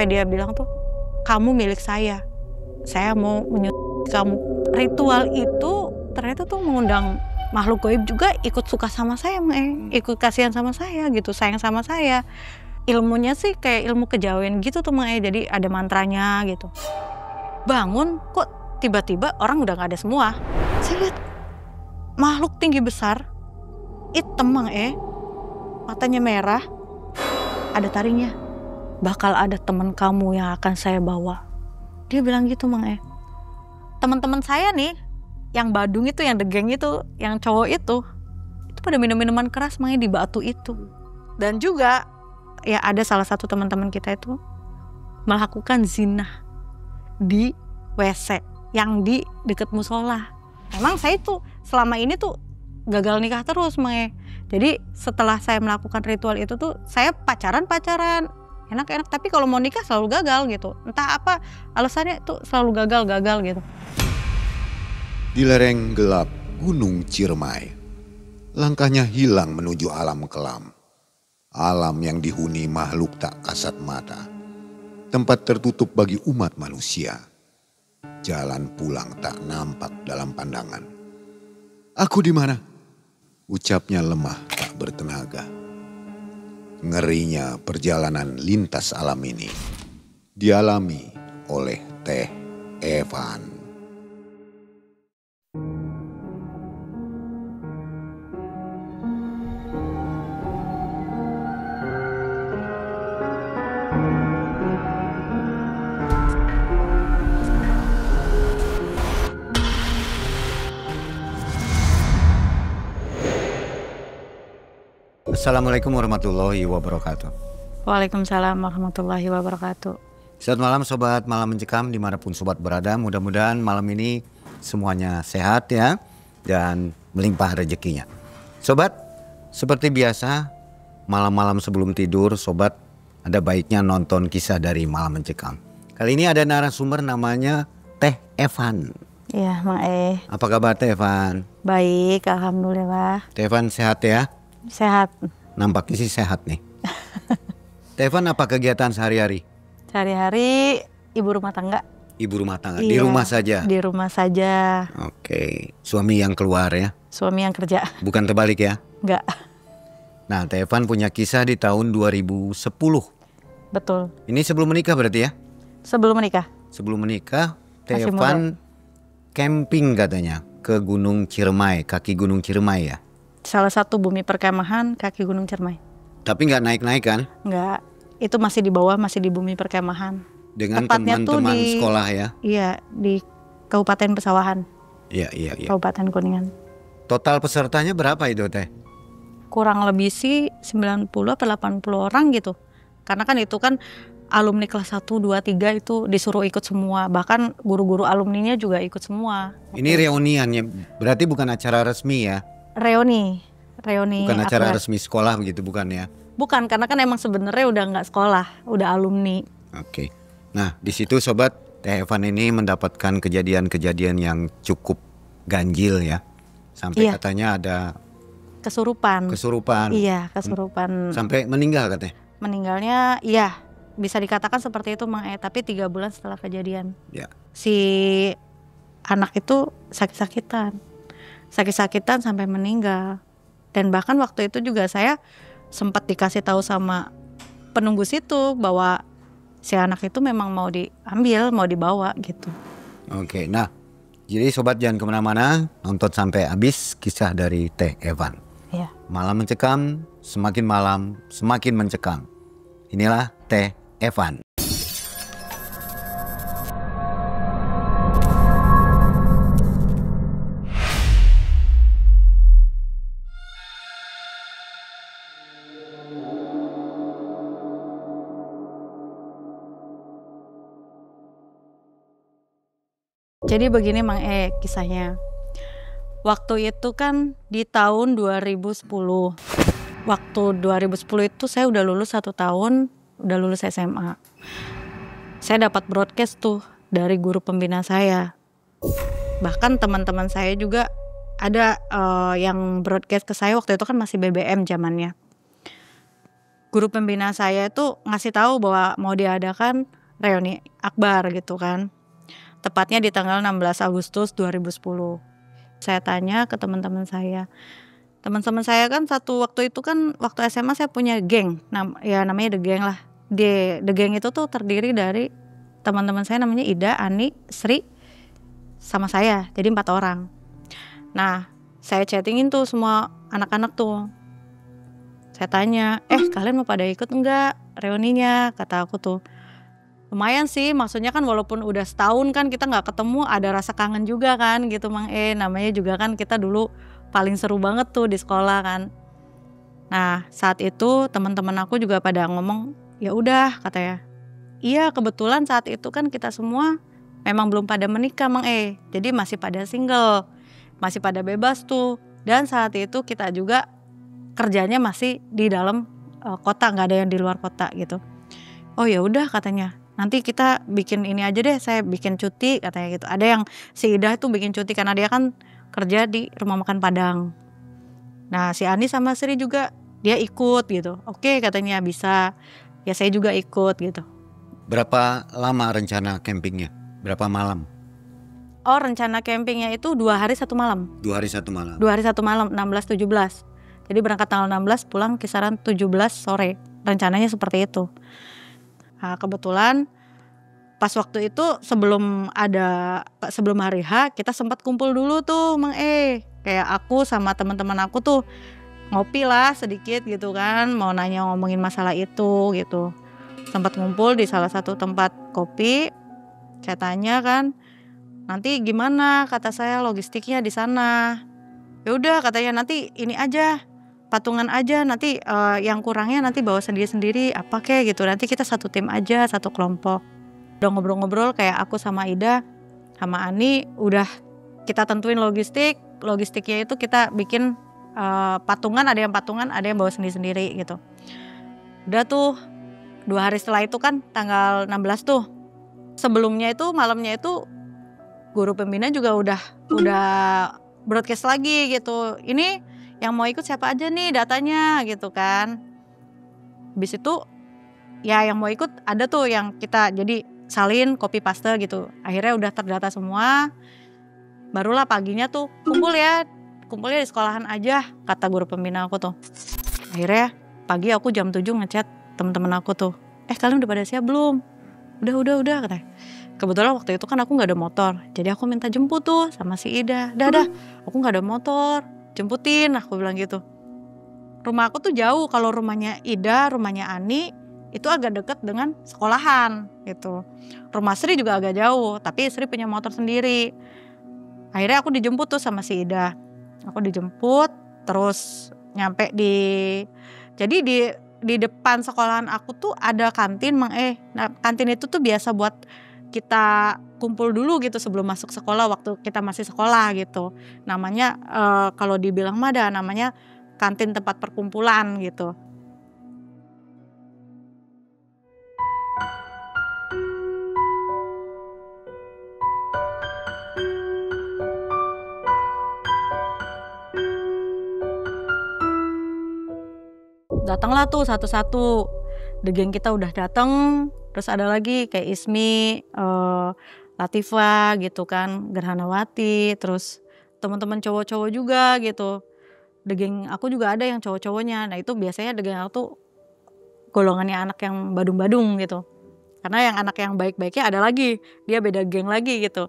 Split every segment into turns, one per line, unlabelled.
sampai dia bilang tuh, kamu milik saya mau kamu. Ritual itu ternyata tuh mengundang makhluk gaib juga ikut suka sama saya, ikut kasihan sama saya gitu, sayang sama saya. Ilmunya sih kayak ilmu kejawen gitu tuh, jadi ada mantranya gitu. Bangun kok tiba-tiba orang udah gak ada semua. Saya lihat makhluk tinggi besar, hitam matanya merah, ada taringnya. Bakal ada teman kamu yang akan saya bawa. Dia bilang gitu teman-teman saya nih, yang Badung itu, yang The Gang itu, yang cowok itu pada minum-minuman keras di batu itu. Dan juga ya ada salah satu teman-teman kita itu melakukan zina di WC yang di dekat musola. Memang saya tuh selama ini tuh gagal nikah terus, Jadi setelah saya melakukan ritual itu tuh saya pacaran enak-enak, tapi kalau mau nikah selalu gagal gitu. Entah apa alasannya tuh selalu gagal gitu.
Di lereng gelap Gunung Ciremai, langkahnya hilang menuju alam kelam. Alam yang dihuni makhluk tak kasat mata. Tempat tertutup bagi umat manusia. Jalan pulang tak nampak dalam pandangan. Aku di mana? Ucapnya lemah tak bertenaga. Ngerinya perjalanan lintas alam ini dialami oleh Teh Evan.
Assalamualaikum warahmatullahi wabarakatuh.
Waalaikumsalam warahmatullahi wabarakatuh.
Selamat malam sobat Malam Mencekam dimanapun sobat berada. Mudah-mudahan malam ini semuanya sehat ya dan melimpah rezekinya. Sobat, seperti biasa malam-malam sebelum tidur sobat ada baiknya nonton kisah dari Malam Mencekam. Kali ini ada narasumber namanya Teh Evan.
Iya
Apa kabar Teh Evan?
Baik, alhamdulillah.
Teh Evan sehat ya?
Sehat.
Nampaknya sih sehat nih. Teh Evan apa kegiatan sehari-hari?
Sehari-hari ibu rumah tangga.
Ibu rumah tangga,
iya,
di rumah saja?
Di rumah saja.
Oke, suami yang keluar ya?
Suami yang kerja.
Bukan terbalik ya?
Enggak.
Nah, Teh Evan punya kisah di tahun 2010.
Betul.
Ini sebelum menikah berarti ya?
Sebelum menikah.
Sebelum menikah, Teh Evan camping katanya ke Gunung Ciremai, kaki Gunung Ciremai ya?
Salah satu bumi perkemahan kaki Gunung Ciremai.
Tapi nggak naik-naik kan?
Nggak, itu masih di bawah, masih di bumi perkemahan.
Dengan teman-teman sekolah ya?
Iya, di Kabupaten Pesawahan.
Iya.
Kabupaten Kuningan.
Total pesertanya berapa itu Teh?
Kurang lebih sih 90 atau 80 orang gitu. Karena kan itu kan alumni kelas 1, 2, 3 itu disuruh ikut semua. Bahkan guru-guru alumninya juga ikut semua.
Ini reuniannya, berarti bukan acara resmi ya?
Reuni.
Bukan acara resmi sekolah begitu bukan ya?
Bukan, karena kan emang sebenarnya udah nggak sekolah, udah alumni.
Oke. Nah di situ sobat, Teh Evan ini mendapatkan kejadian-kejadian yang cukup ganjil ya. Sampai katanya ada
kesurupan. Iya, kesurupan.
Sampai meninggal katanya?
Meninggalnya iya, bisa dikatakan seperti itu tapi 3 bulan setelah kejadian.
Ya.
Si anak itu sakit-sakitan sampai meninggal. Dan bahkan waktu itu juga saya sempat dikasih tahu sama penunggu situ bahwa si anak itu memang mau diambil, mau dibawa gitu.
Oke, nah jadi sobat jangan kemana-mana, nonton sampai habis kisah dari Teh Evan.
Iya.
Malam Mencekam, semakin malam semakin mencekam. Inilah Teh Evan.
Jadi begini kisahnya. Waktu itu kan di tahun 2010. Waktu 2010 itu saya udah lulus 1 tahun, udah lulus SMA. Saya dapat broadcast tuh dari guru pembina saya. Bahkan teman-teman saya juga ada yang broadcast ke saya waktu itu kan masih BBM zamannya. guru pembina saya itu ngasih tahu bahwa mau diadakan reuni akbar gitu kan. Tepatnya di tanggal 16 Agustus 2010. Saya tanya ke teman-teman saya. Teman-teman saya kan satu waktu itu kan waktu SMA saya punya geng. Ya namanya The Gang lah. The Gang itu tuh terdiri dari teman-teman saya namanya Ida, Ani, Sri, sama saya. Jadi 4 orang. Nah, saya chattingin tuh semua anak-anak tuh. Saya tanya, kalian mau pada ikut enggak reuninya? Kata aku tuh. Lumayan sih, maksudnya kan walaupun udah setahun kan kita nggak ketemu, ada rasa kangen juga kan gitu Mang namanya juga kan kita dulu paling seru banget tuh di sekolah kan. Nah saat itu teman-teman aku juga pada ngomong, ya udah katanya. Iya kebetulan saat itu kan kita semua memang belum pada menikah Mang jadi masih pada single, masih pada bebas tuh. Dan saat itu kita juga kerjanya masih di dalam kota, nggak ada yang di luar kota gitu. Oh ya udah katanya. Nanti kita bikin ini aja deh, saya bikin cuti katanya gitu. Ada yang si Ida tuh bikin cuti karena dia kan kerja di rumah makan Padang. Nah si Ani sama Sri juga dia ikut gitu. Oke katanya bisa, ya saya juga ikut gitu.
Berapa lama rencana campingnya? Berapa malam?
Oh rencana campingnya itu 2 hari 1 malam.
2 hari 1 malam.
2 hari 1 malam, 16-17. Jadi berangkat tanggal 16, pulang kisaran 17 sore. Rencananya seperti itu. Nah, kebetulan pas waktu itu sebelum hari H kita sempat kumpul dulu tuh Mang kayak aku sama teman-teman aku tuh ngopi lah sedikit gitu kan, mau nanya ngomongin masalah itu gitu. Sempat ngumpul di salah satu tempat kopi. Saya tanya kan, nanti gimana kata saya logistiknya di sana. Ya udah katanya nanti ini aja, patungan aja nanti yang kurangnya nanti bawa sendiri-sendiri apa kayak gitu, nanti kita satu tim aja, satu kelompok. Udah ngobrol-ngobrol kayak aku sama Ida sama Ani udah kita tentuin logistiknya itu kita bikin patungan, ada yang bawa sendiri-sendiri gitu. Udah tuh 2 hari setelah itu kan tanggal 16 tuh, sebelumnya itu malamnya itu guru pembina juga udah broadcast lagi gitu, ini yang mau ikut siapa aja nih datanya gitu kan. Habis itu ya yang mau ikut ada tuh yang kita jadi salin copy paste gitu. Akhirnya udah terdata semua. Barulah paginya tuh kumpulnya di sekolahan aja kata guru pembina aku tuh. Akhirnya pagi aku jam 7 ngechat teman-teman aku tuh. Kalian udah pada siap belum? Udah katanya. Kebetulan waktu itu kan aku nggak ada motor. Jadi aku minta jemput tuh sama si Ida. Dah aku nggak ada motor. Jemputin aku bilang gitu. Rumah aku tuh jauh, kalau rumahnya Ida, rumahnya Ani itu agak deket dengan sekolahan gitu. Rumah Sri juga agak jauh, tapi Sri punya motor sendiri. Akhirnya aku dijemput tuh sama si Ida. Aku dijemput, terus nyampe jadi di depan sekolahan aku tuh ada kantin Mang Nah kantin itu tuh biasa buat kita kumpul dulu gitu sebelum masuk sekolah waktu kita masih sekolah gitu. Namanya kalau dibilang mah ada namanya kantin tempat perkumpulan gitu. Datanglah tuh satu-satu. The Gang kita udah datang, terus ada lagi kayak Ismi, Latifah gitu kan, Gerhanawati, terus teman-teman cowok-cowok juga gitu. The Gang aku juga ada yang cowok-cowoknya. Nah itu biasanya The Gang aku tuh golongannya anak yang badung-badung gitu. Karena yang anak yang baik-baiknya ada lagi, dia beda geng lagi gitu.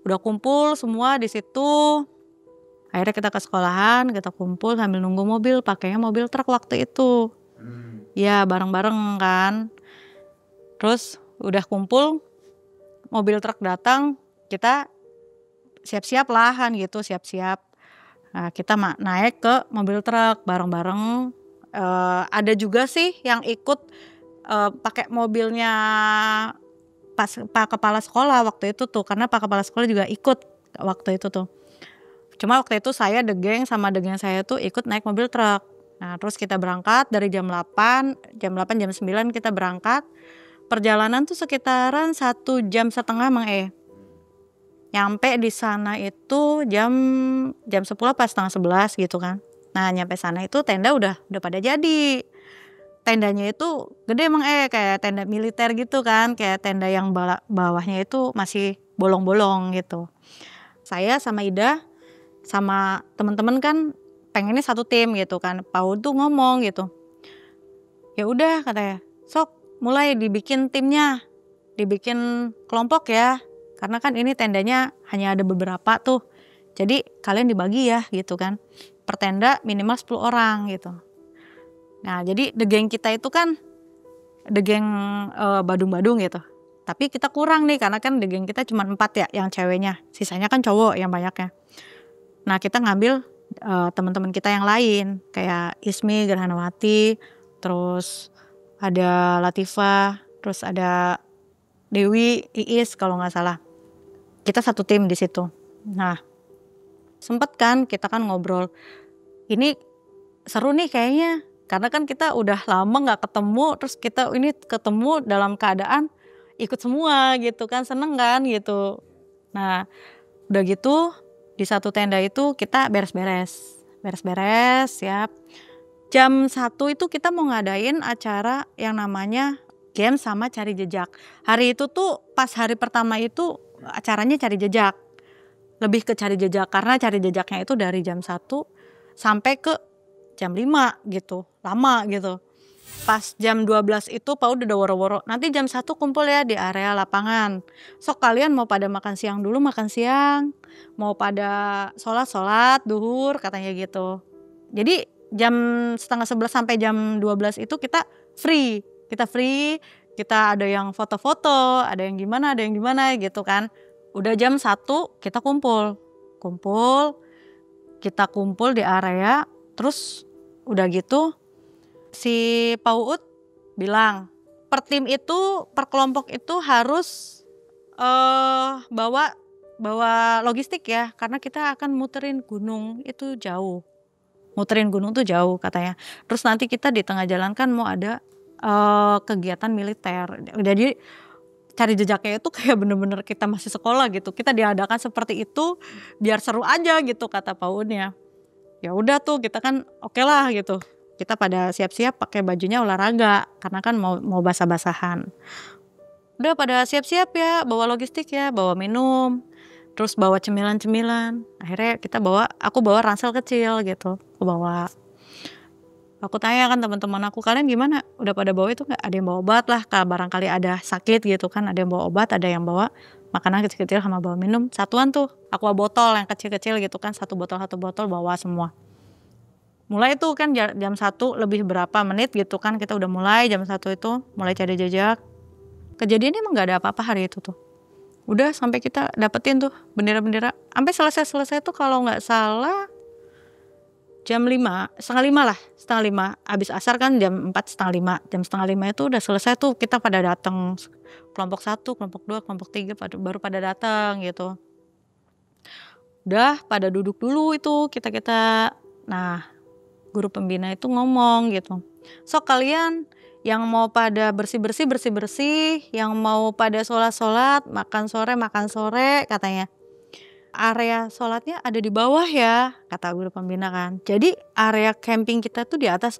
Udah kumpul semua di situ. Akhirnya kita ke sekolahan, kita kumpul sambil nunggu mobil, pakainya mobil truk waktu itu. Ya bareng-bareng kan. Terus udah kumpul, mobil truk datang, kita siap-siap lah kan gitu, siap-siap. Nah, kita naik ke mobil truk bareng-bareng. Ada juga sih yang ikut pakai mobilnya Pak Kepala Sekolah waktu itu tuh, karena Pak Kepala Sekolah juga ikut waktu itu tuh. Cuma waktu itu saya The Gang sama The Gang saya tuh ikut naik mobil truk. Nah terus kita berangkat dari jam 8, jam 9 kita berangkat. Perjalanan tuh sekitaran 1,5 jam Mang Nyampe di sana itu jam 10 pas setengah 11 gitu kan. Nah nyampe sana itu tenda udah pada jadi. tendanya itu gede emang kayak tenda militer gitu kan, kayak tenda yang bawahnya itu masih bolong-bolong gitu. Saya sama Ida sama teman-teman kan pengennya satu tim gitu kan. Paul tuh ngomong gitu, ya udah katanya, sok mulai dibikin timnya, dibikin kelompok ya, karena kan ini tendanya hanya ada beberapa tuh, jadi kalian dibagi ya gitu kan, per tenda minimal 10 orang gitu. Nah jadi the gang kita itu kan the gang badung-badung gitu, tapi kita kurang nih karena kan the gang kita cuma 4 ya yang ceweknya, sisanya kan cowok yang banyaknya. Nah kita ngambil teman-teman kita yang lain kayak Ismi, Gerhanawati, terus ada Latifah, terus ada Dewi, Iis kalau nggak salah. Kita satu tim di situ. Nah sempet kan kita kan ngobrol, ini seru nih kayaknya, karena kan kita udah lama nggak ketemu, terus kita ini ketemu dalam keadaan ikut semua gitu kan, seneng kan gitu. Nah udah gitu di satu tenda itu kita beres-beres ya. Jam 1 itu kita mau ngadain acara yang namanya game sama cari jejak. Hari itu tuh pas hari pertama itu acaranya cari jejak, lebih ke cari jejak karena cari jejaknya itu dari jam 1 sampai ke jam 5 gitu, lama gitu. Pas jam 12 itu Pak udah woro-woro, nanti jam 1 kumpul ya di area lapangan. Sok kalian mau pada makan siang dulu, makan siang, mau pada sholat duhur katanya gitu. Jadi jam setengah 11 sampai jam 12 itu kita free, kita ada yang foto-foto, ada yang gimana gitu kan. Udah jam 1 kita kumpul, kita kumpul di area, terus udah gitu si Pauud bilang per tim itu, per kelompok itu harus bawa logistik ya, karena kita akan muterin gunung itu jauh. Katanya. Terus nanti kita di tengah jalan kan mau ada kegiatan militer. Jadi cari jejaknya itu kayak bener-bener kita masih sekolah gitu. Kita diadakan seperti itu biar seru aja gitu kata Paudnya. Ya udah tuh kita kan oke lah gitu. Kita pada siap-siap pakai bajunya olahraga karena kan mau basah-basahan. Udah pada siap-siap ya, bawa logistik ya, bawa minum, terus bawa cemilan-cemilan. Akhirnya aku bawa ransel kecil gitu. Aku tanya kan teman-teman aku, kalian gimana? Udah pada bawa itu nggak? Ada yang bawa obat lah, barangkali ada sakit gitu kan. Ada yang bawa obat, ada yang bawa makanan kecil-kecil sama bawa minum. Satuan tuh, aqua botol yang kecil-kecil gitu kan, satu botol bawa semua. Mulai itu kan jam 1 lebih berapa menit gitu kan, kita udah mulai jam 1 itu mulai cari jejak. Kejadiannya emang gak ada apa-apa hari itu tuh. Udah sampai kita dapetin tuh bendera-bendera. Sampai selesai tuh kalau gak salah jam 5, setengah 5. Abis asar kan jam 4, setengah 5. Jam setengah 5 itu udah selesai tuh, kita pada datang. Kelompok 1, kelompok 2, kelompok 3 baru pada datang gitu. Udah pada duduk dulu itu kita. Nah guru pembina itu ngomong gitu, sok kalian yang mau pada bersih-bersih, yang mau pada sholat, makan sore katanya. Area sholatnya ada di bawah ya, kata guru pembina kan. Jadi area camping kita tuh di atas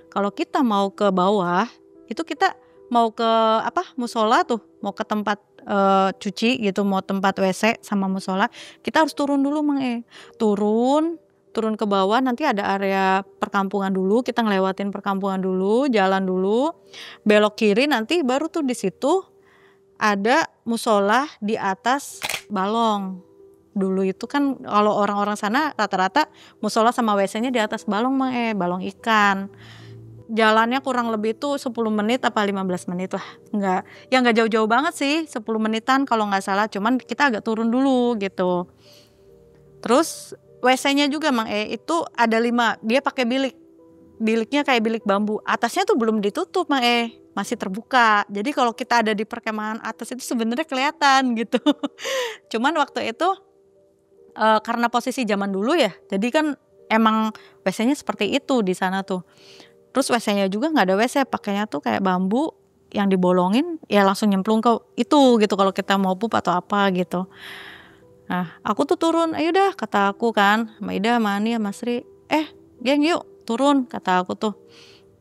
kalau kita mau ke bawah, itu kita mau ke musola tuh, mau ke tempat cuci gitu, mau tempat WC sama musola, kita harus turun dulu turun ke bawah, nanti ada area perkampungan dulu, kita ngelewatin perkampungan dulu, jalan dulu, belok kiri, nanti baru tuh di situ ada musola di atas balong. Dulu itu kan kalau orang-orang sana rata-rata musola sama WC-nya di atas balong balong ikan. Jalannya kurang lebih tuh 10 menit apa 15 menit lah. Nggak jauh-jauh banget sih, 10 menitan kalau nggak salah, cuman kita agak turun dulu gitu. Terus WC-nya juga itu ada 5, dia pakai biliknya kayak bilik bambu, atasnya tuh belum ditutup masih terbuka. Jadi kalau kita ada di perkemahan atas itu sebenarnya kelihatan gitu. Cuman waktu itu karena posisi zaman dulu ya, jadi kan emang WC-nya seperti itu di sana tuh. Terus WC-nya juga nggak ada WC, pakainya tuh kayak bambu yang dibolongin ya langsung nyemplung ke itu gitu kalau kita mau pup atau apa gitu. Nah aku tuh turun, ayo dah kata aku kan, sama Ida, sama Ani, sama Sri, geng yuk turun kata aku tuh.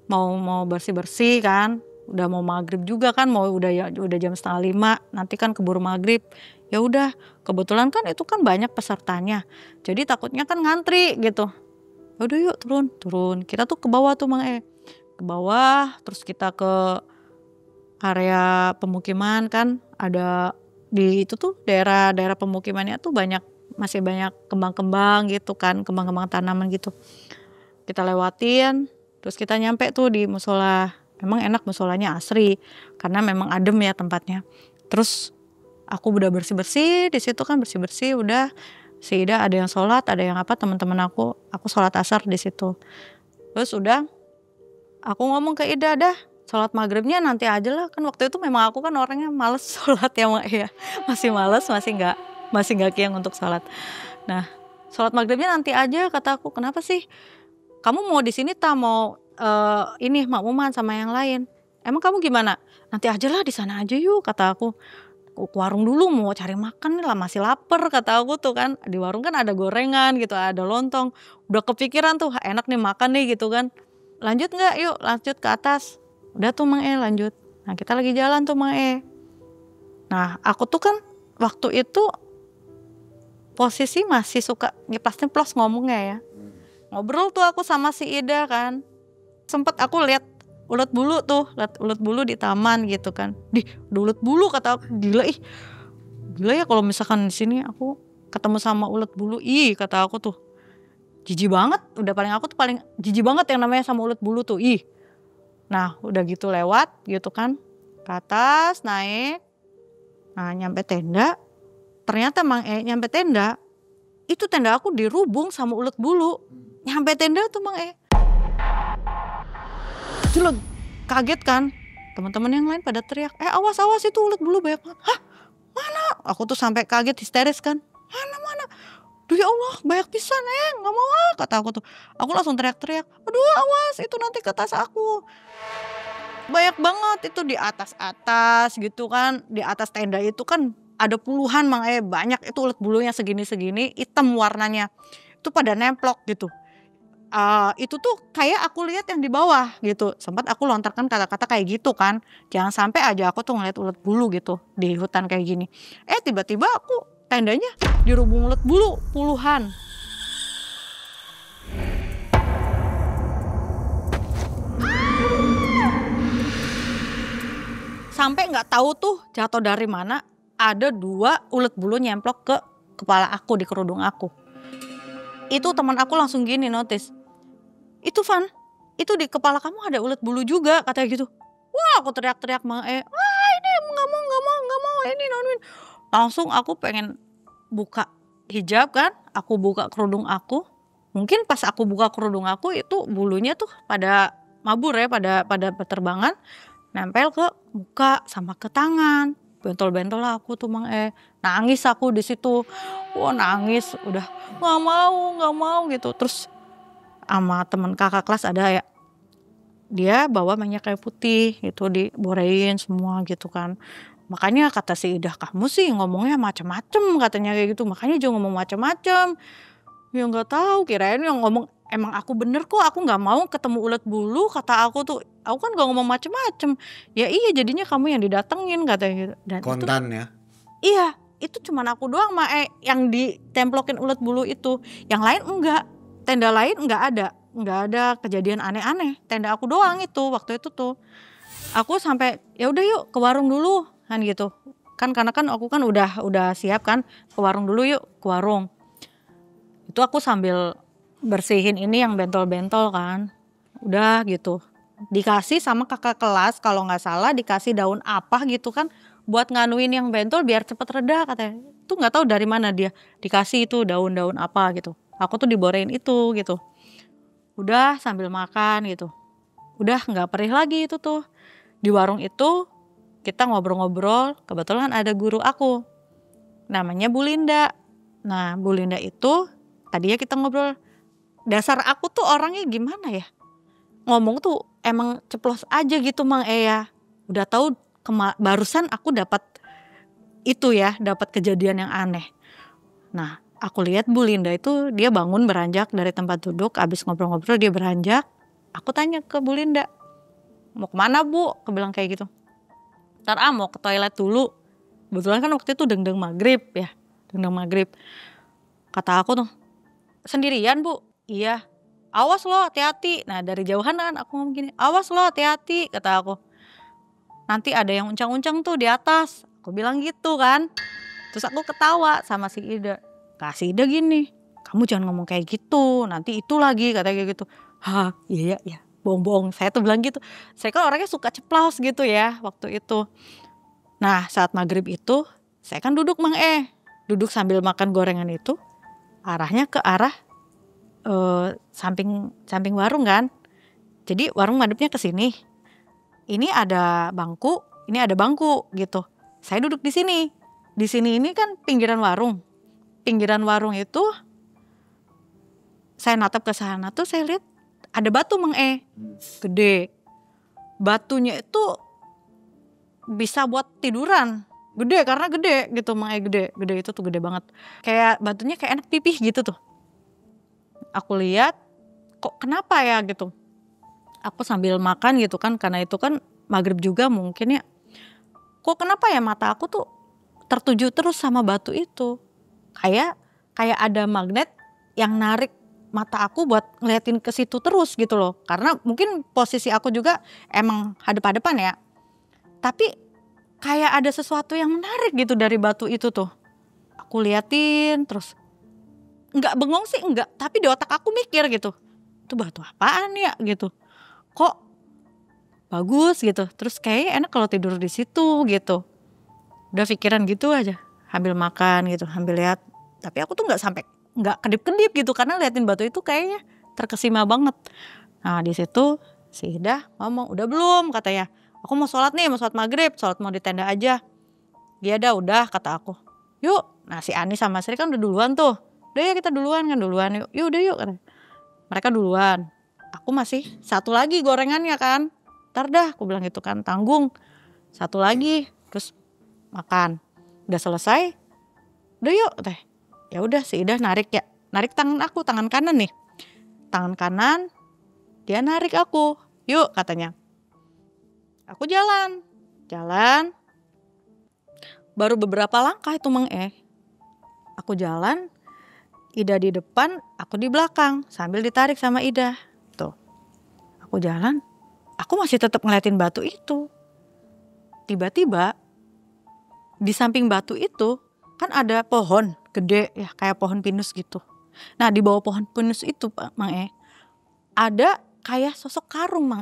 mau bersih-bersih kan. Udah mau maghrib juga kan, udah jam 4:30, nanti kan keburu maghrib. Ya udah, kebetulan kan itu kan banyak pesertanya. Jadi takutnya kan ngantri gitu. Ya udah yuk turun. Kita tuh ke bawah tuh Mang Ke bawah, terus kita ke area pemukiman kan. Ada di itu tuh daerah pemukimannya tuh masih banyak kembang-kembang gitu kan, kembang-kembang tanaman gitu. Kita lewatin, terus kita nyampe tuh di musola. Memang enak musolanya, asri karena memang adem ya tempatnya. Terus aku udah bersih-bersih di situ kan, bersih-bersih udah. Si Ida ada yang sholat, ada yang apa, teman-teman aku sholat asar di situ. Terus udah aku ngomong ke Ida, dah sholat maghribnya nanti aja lah, kan waktu itu memang aku kan orangnya males sholat ya Mak ya. Masih males, masih nggak kiang untuk sholat. Nah, sholat maghribnya nanti aja kata aku. Kenapa sih? Kamu mau di sini mau ini makmuman sama yang lain. Emang kamu gimana? Nanti aja lah di sana aja yuk kata aku. Ke warung dulu mau cari makan lah, masih lapar kata aku tuh kan. Di warung kan ada gorengan gitu, ada lontong. Udah kepikiran tuh enak nih makan nih gitu kan. Lanjut nggak? Yuk lanjut ke atas. Udah tuh Mang lanjut. Nah kita lagi jalan tuh Mang Nah aku tuh kan waktu itu posisi masih suka nyeplos-nyeplos ngomongnya ya. Ngobrol tuh aku sama si Ida kan. Sempet aku lihat ulet bulu di taman gitu kan. Ada ulet bulu kata aku. Gila ya kalau misalkan di sini aku ketemu sama ulet bulu. Kata aku tuh. Jijik banget. Aku tuh paling jijik banget yang namanya sama ulet bulu tuh. Nah, udah gitu lewat gitu kan. Ke atas naik. Nah, nyampe tenda. Ternyata nyampe tenda. Itu tenda aku dirubung sama ulet bulu. Nyampe tenda tuh Jelek, kaget kan, teman-teman yang lain pada teriak, awas itu ulet bulu banyak banget. Hah, mana? Aku tuh sampai kaget histeris kan, mana? Duh ya Allah, banyak pisan nggak mau kata aku tuh. Aku langsung teriak-teriak, aduh awas itu nanti ke tas aku. Banyak banget itu di atas gitu kan, di atas tenda itu kan ada puluhan banyak itu ulet bulunya segini-segini, hitam warnanya, itu pada nemplok gitu. Itu tuh kayak aku lihat yang di bawah gitu. Sempat aku lontarkan kata-kata kayak gitu kan. Jangan sampai aja aku tuh ngeliat ulet bulu gitu di hutan kayak gini. Tiba-tiba aku tendanya dirubung ulet bulu puluhan. Sampai nggak tahu tuh jatuh dari mana ada 2 ulet bulu nyemplok ke kepala aku, di kerudung aku. Itu teman aku langsung gini notice. Itu Van, itu di kepala kamu ada ulet bulu juga katanya gitu. Wah aku teriak-teriak ini nggak mau ini nonin. Langsung aku pengen buka hijab kan, aku buka kerudung aku. Mungkin pas aku buka kerudung aku itu bulunya tuh pada mabur ya, pada berterbangan, nempel ke muka sama ke tangan. Bentol-bentol lah aku tuh nangis aku di situ. Wah nangis, udah nggak mau gitu. Terus sama temen kakak kelas ada ya, dia bawa minyak kayu putih itu diborehin semua gitu kan. Makanya kata si Ida, kamu sih ngomongnya macam-macam katanya kayak gitu, makanya jangan ngomong macam-macam. Ya nggak tahu, kirain yang ngomong emang aku bener kok, aku nggak mau ketemu ulet bulu kata aku tuh. Aku kan nggak ngomong macam-macam. Ya iya jadinya kamu yang didatengin katanya gitu. Dan
kontan
itu,
ya?
Iya itu cuman aku doang yang ditemplokin ulet bulu itu, yang lain enggak. Tenda lain nggak ada kejadian aneh-aneh. Tenda aku doang itu waktu itu tuh. Aku sampai ya udah yuk ke warung dulu kan gitu. Kan karena kan aku kan udah siap kan, ke warung dulu yuk, ke warung. Itu aku sambil bersihin ini yang bentol-bentol kan. Udah gitu. Dikasih sama kakak kelas kalau nggak salah, dikasih daun apa gitu kan buat nganuin yang bentol biar cepet reda katanya. Itu nggak tahu dari mana dia dikasih itu daun-daun apa gitu. Aku tuh diborehin itu gitu. Udah sambil makan gitu. Udah gak perih lagi itu tuh. Di warung itu kita ngobrol-ngobrol. Kebetulan ada guru aku. Namanya Bu Linda. Nah Bu Linda itu tadinya kita ngobrol. Dasar aku tuh orangnya gimana ya. Ngomong tuh emang ceplos aja gitu Mang ya. Udah tahu barusan aku dapat itu ya. Dapat kejadian yang aneh. Nah aku lihat Bu Linda itu dia bangun beranjak dari tempat duduk, abis ngobrol-ngobrol dia beranjak. Aku tanya ke Bu Linda, Mau kemana Bu? Aku bilang kayak gitu. Ntar mau ke toilet dulu. Kebetulan kan waktu itu dengdeng maghrib ya. Dengdeng maghrib. Kata aku tuh, sendirian Bu? Iya. Awas lo hati-hati. Nah dari jauhan kan aku ngomong gini, awas lo hati-hati kata aku. Nanti ada yang uncang-uncang tuh di atas. Aku bilang gitu kan. Terus aku ketawa sama si Ida. Si Ida gini, kamu jangan ngomong kayak gitu. Nanti itu lagi katanya kayak gitu. Hah iya ya. Bohong-bohong. Saya tuh bilang gitu. Saya kan orangnya suka ceplos gitu ya waktu itu. Nah saat maghrib itu saya kan duduk duduk sambil makan gorengan itu. Arahnya ke arah samping warung kan. Jadi warung madepnya ke sini. Ini ada bangku, ini ada bangku gitu. Saya duduk di sini. Di sini ini kan pinggiran warung. Pinggiran warung itu saya natap ke sana tuh saya lihat ada batu gede. Batunya itu bisa buat tiduran. Gede karena gede gitu gede. Gede itu tuh gede banget. Kayak batunya kayak enak pipih gitu tuh. Aku lihat kok kenapa ya gitu. Aku sambil makan gitu kan karena itu kan maghrib juga mungkin ya. Kok kenapa ya mata aku tuh tertuju terus sama batu itu. Kayak ada magnet yang narik mata aku buat ngeliatin ke situ terus gitu loh. Karena mungkin posisi aku juga emang hadap-hadapan ya. Tapi kayak ada sesuatu yang menarik gitu dari batu itu tuh. Aku liatin terus. Enggak bengong sih enggak. Tapi di otak aku mikir gitu. Itu batu apaan ya gitu. Kok bagus gitu. Terus kayaknya enak kalau tidur di situ gitu. Udah pikiran gitu aja. Sambil makan gitu. Sambil lihat. Tapi aku tuh nggak kedip-kedip gitu karena liatin batu itu kayaknya terkesima banget. Nah di situ si Ida ngomong udah belum katanya. Aku mau sholat nih, mau sholat maghrib, sholat mau di tenda aja. Dia udah kata aku. Yuk, nah si Ani sama Sri kan udah duluan tuh. Udah ya kita duluan yuk. Yuk udah yuk katanya. Mereka duluan. Aku masih satu lagi gorengannya kan. Ntar dah aku bilang gitu kan, tanggung. Satu lagi terus makan. Udah selesai. Udah yuk katanya. Ya udah si Ida narik tangan aku, tangan kanan nih. Tangan kanan dia narik aku. Yuk katanya. Aku jalan. Baru beberapa langkah itu aku jalan. Ida di depan, aku di belakang sambil ditarik sama Ida. Tuh. Aku jalan, aku masih tetap ngeliatin batu itu. Tiba-tiba di samping batu itu kan ada pohon gede ya kayak pohon pinus gitu. Nah di bawah pohon pinus itu ada kayak sosok karung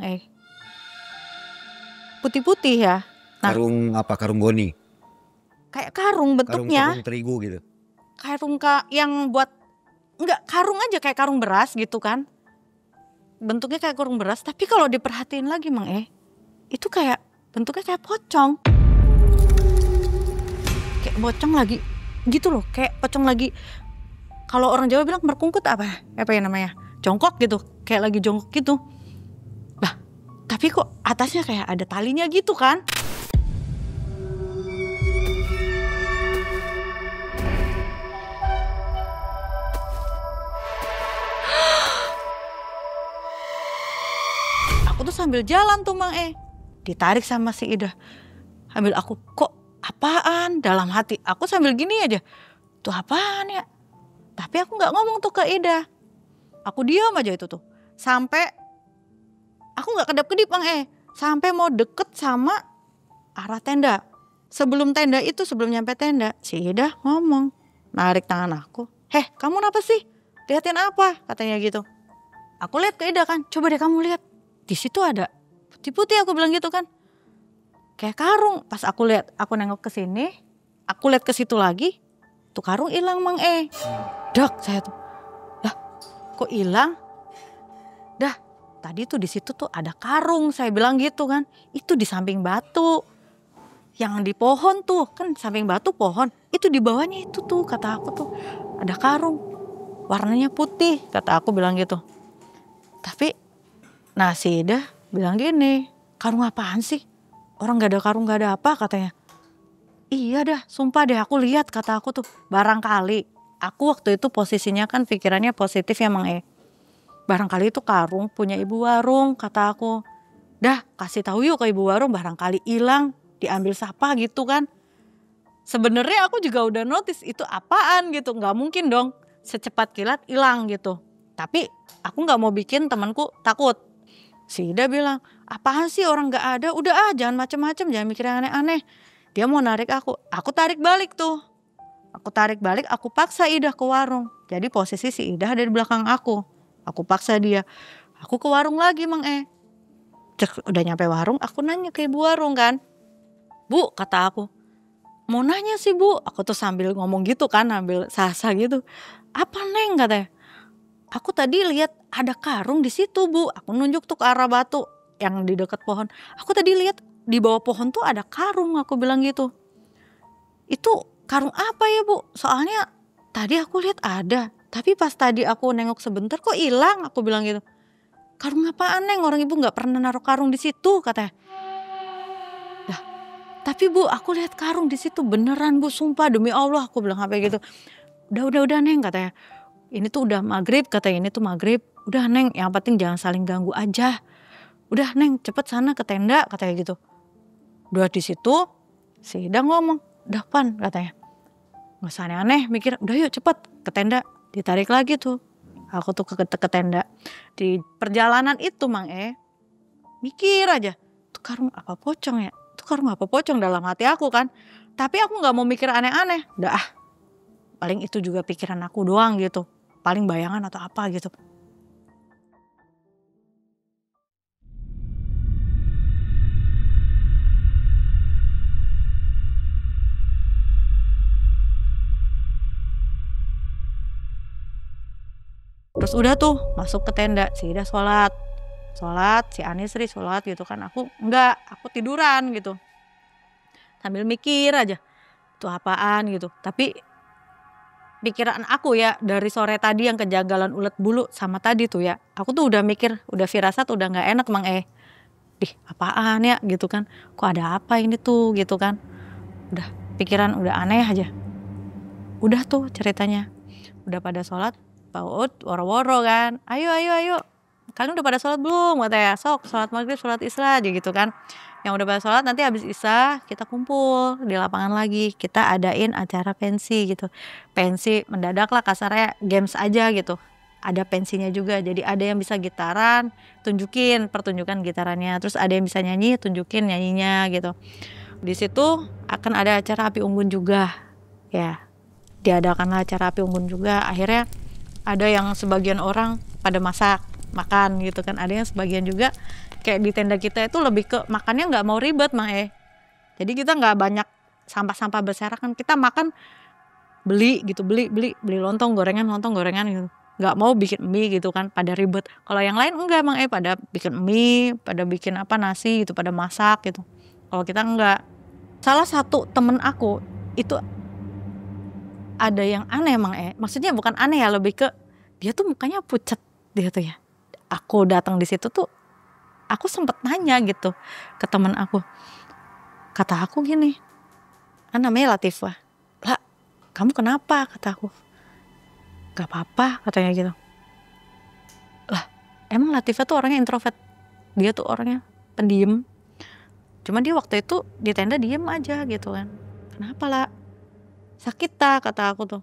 putih-putih ya. Nah,
Karung apa? Karung goni?
Kayak karung bentuknya.
Karung terigu gitu.
Karung yang buat enggak karung aja kayak karung beras gitu kan. Bentuknya kayak karung beras tapi kalau diperhatiin lagi itu kayak bentuknya kayak pocong. Kayak pocong lagi gitu loh, kayak pocong lagi. Kalau orang Jawa bilang merkungkut apa ya namanya? Jongkok gitu, kayak lagi jongkok gitu. Lah, tapi kok atasnya kayak ada talinya gitu kan? Aku tuh sambil jalan tuh ditarik sama si Ida. Sambil aku kok apaan dalam hati. Aku sambil gini aja. Tuh apaan ya? Tapi aku gak ngomong tuh ke Ida. Aku diam aja itu tuh. Sampai aku gak kedap-kedip sampai mau deket sama arah tenda. Sebelum tenda itu, sebelum nyampe tenda, si Ida ngomong. Narik tangan aku. Heh kamu kenapa sih? Liatin apa? Katanya gitu. Aku lihat ke Ida kan. Coba deh kamu lihat. Di situ ada putih-putih aku bilang gitu kan. Kayak karung. Pas aku lihat, aku nengok ke sini, aku lihat ke situ lagi, tuh karung hilang Dak saya tuh. Lah, kok hilang? Dah, tadi tuh di situ tuh ada karung, saya bilang gitu kan. Itu di samping batu. Yang di pohon tuh, kan samping batu pohon. Itu di bawahnya itu tuh kata aku tuh ada karung. Warnanya putih, kata aku bilang gitu. Tapi nah si Ida bilang gini, karung apaan sih? Orang gak ada karung gak ada apa katanya. Iya dah sumpah deh aku lihat kata aku tuh. Barangkali aku waktu itu posisinya kan pikirannya positif ya Barangkali itu karung punya ibu warung kata aku. dah kasih tahu yuk ke ibu warung, barangkali hilang, diambil siapa gitu kan. Sebenarnya aku juga udah notice itu apaan gitu, nggak mungkin dong secepat kilat hilang gitu. Tapi aku nggak mau bikin temanku takut. Si Ida bilang, apaan sih orang nggak ada, udah jangan macem-macem, jangan mikir yang aneh-aneh. Dia mau narik aku tarik balik tuh. Aku tarik balik, aku paksa Ida ke warung. Jadi posisi si Ida ada di belakang aku paksa dia. Aku ke warung lagi Mang Cek, udah nyampe warung, aku nanya ke ibu warung kan. Bu, kata aku, mau nanya sih Bu. Aku tuh sambil ngomong gitu kan, sambil sasa gitu. Apa Neng, katanya. Aku tadi lihat ada karung di situ Bu. Aku nunjuk tuh ke arah batu yang di dekat pohon. Aku tadi lihat di bawah pohon tuh ada karung, aku bilang gitu. Itu karung apa ya Bu? Soalnya tadi aku lihat ada, tapi pas tadi aku nengok sebentar kok hilang, aku bilang gitu. Karung apaan Neng? Orang ibu nggak pernah naruh karung di situ, katanya. Lah, tapi Bu, aku lihat karung di situ beneran Bu, sumpah demi Allah, aku bilang apa gitu. Udah Neng, katanya. Ini tuh udah maghrib, katanya, ini tuh maghrib. Udah Neng, yang penting jangan saling ganggu aja. Udah Neng, cepet sana ke tenda, katanya gitu. Udah di situ, si Ida ngomong, udah Pan, katanya. Nggak usah aneh-aneh, mikir, udah yuk cepet ke tenda. Ditarik lagi tuh. Aku tuh ke tenda. Di perjalanan itu Mang mikir aja, tuh karung apa pocong ya? Tuh karung apa pocong dalam hati aku kan. Tapi aku gak mau mikir aneh-aneh. Udah paling itu juga pikiran aku doang gitu. Paling bayangan atau apa gitu. Terus udah tuh masuk ke tenda, si Ida sholat, si Anisri sholat gitu kan. Aku enggak, aku tiduran gitu. Sambil mikir aja, itu apaan gitu. Tapi pikiran aku ya dari sore tadi yang kejagalan ulet bulu sama tadi tuh ya. Aku tuh udah mikir, udah firasat udah gak enak Mang Dih apaan ya gitu kan. Kok ada apa ini tuh gitu kan. Udah pikiran udah aneh aja. Udah tuh ceritanya. Udah pada sholat. Paut woro-woro kan, ayo kalian udah pada sholat belum, katanya. Sok sholat maghrib, sholat isya aja gitu kan. Yang udah pada sholat nanti habis isya kita kumpul di lapangan lagi, kita adain acara pensi gitu. Pensi mendadak lah kasarnya, games aja gitu. Ada pensinya juga, jadi ada yang bisa gitaran, tunjukin pertunjukan gitarannya. Terus ada yang bisa nyanyi, tunjukin nyanyinya gitu. Di situ akan ada acara api unggun juga, ya. Diadakanlah acara api unggun juga. Akhirnya ada yang sebagian orang pada masak, makan gitu kan. Ada yang sebagian juga kayak di tenda kita itu lebih ke makannya nggak mau ribet Mang Jadi kita nggak banyak sampah-sampah berserakan. Kita makan beli gitu, beli lontong gorengan gitu. Nggak mau bikin mie gitu kan, pada ribet. Kalau yang lain enggak Mang pada bikin mie, pada bikin apa nasi gitu, pada masak gitu. Kalau kita enggak. Salah satu temen aku itu ada yang aneh Mang maksudnya bukan aneh ya, lebih ke dia tuh mukanya pucat dia tuh ya. Aku datang di situ tuh, aku sempet nanya gitu ke teman aku. Kata aku gini, namanya Latifah. Lah, kamu kenapa? Kata aku. Gak apa-apa katanya gitu. Lah, emang Latifah tuh orangnya introvert. Dia tuh orangnya pendiam. Cuman dia waktu itu di tenda diem aja gitu kan. Kenapa lah? Sakit tak, kata aku tuh.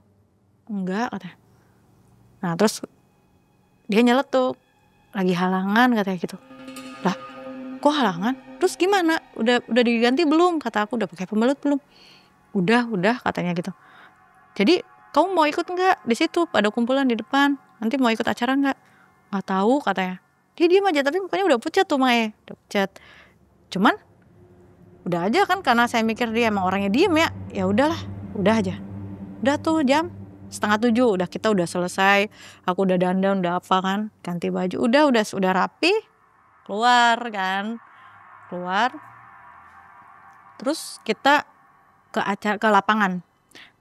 Enggak, katanya. Nah terus dia nyeletuk, lagi halangan katanya gitu. Lah kok halangan? Terus gimana? Udah diganti belum? Kata aku, udah pakai pembelut belum? Udah katanya gitu. Jadi kamu mau ikut enggak di situ pada kumpulan di depan? Nanti mau ikut acara enggak? Nggak tahu katanya. Dia diem aja tapi mukanya udah pucat tuh Mae, udah pucat. Cuman udah aja kan, karena saya mikir dia emang orangnya diem ya. Ya udahlah. Udah aja. Udah tuh jam 6:30 kita udah selesai. Aku udah dandan, udah apa kan, ganti baju. Udah rapi. Keluar kan. Terus kita ke lapangan.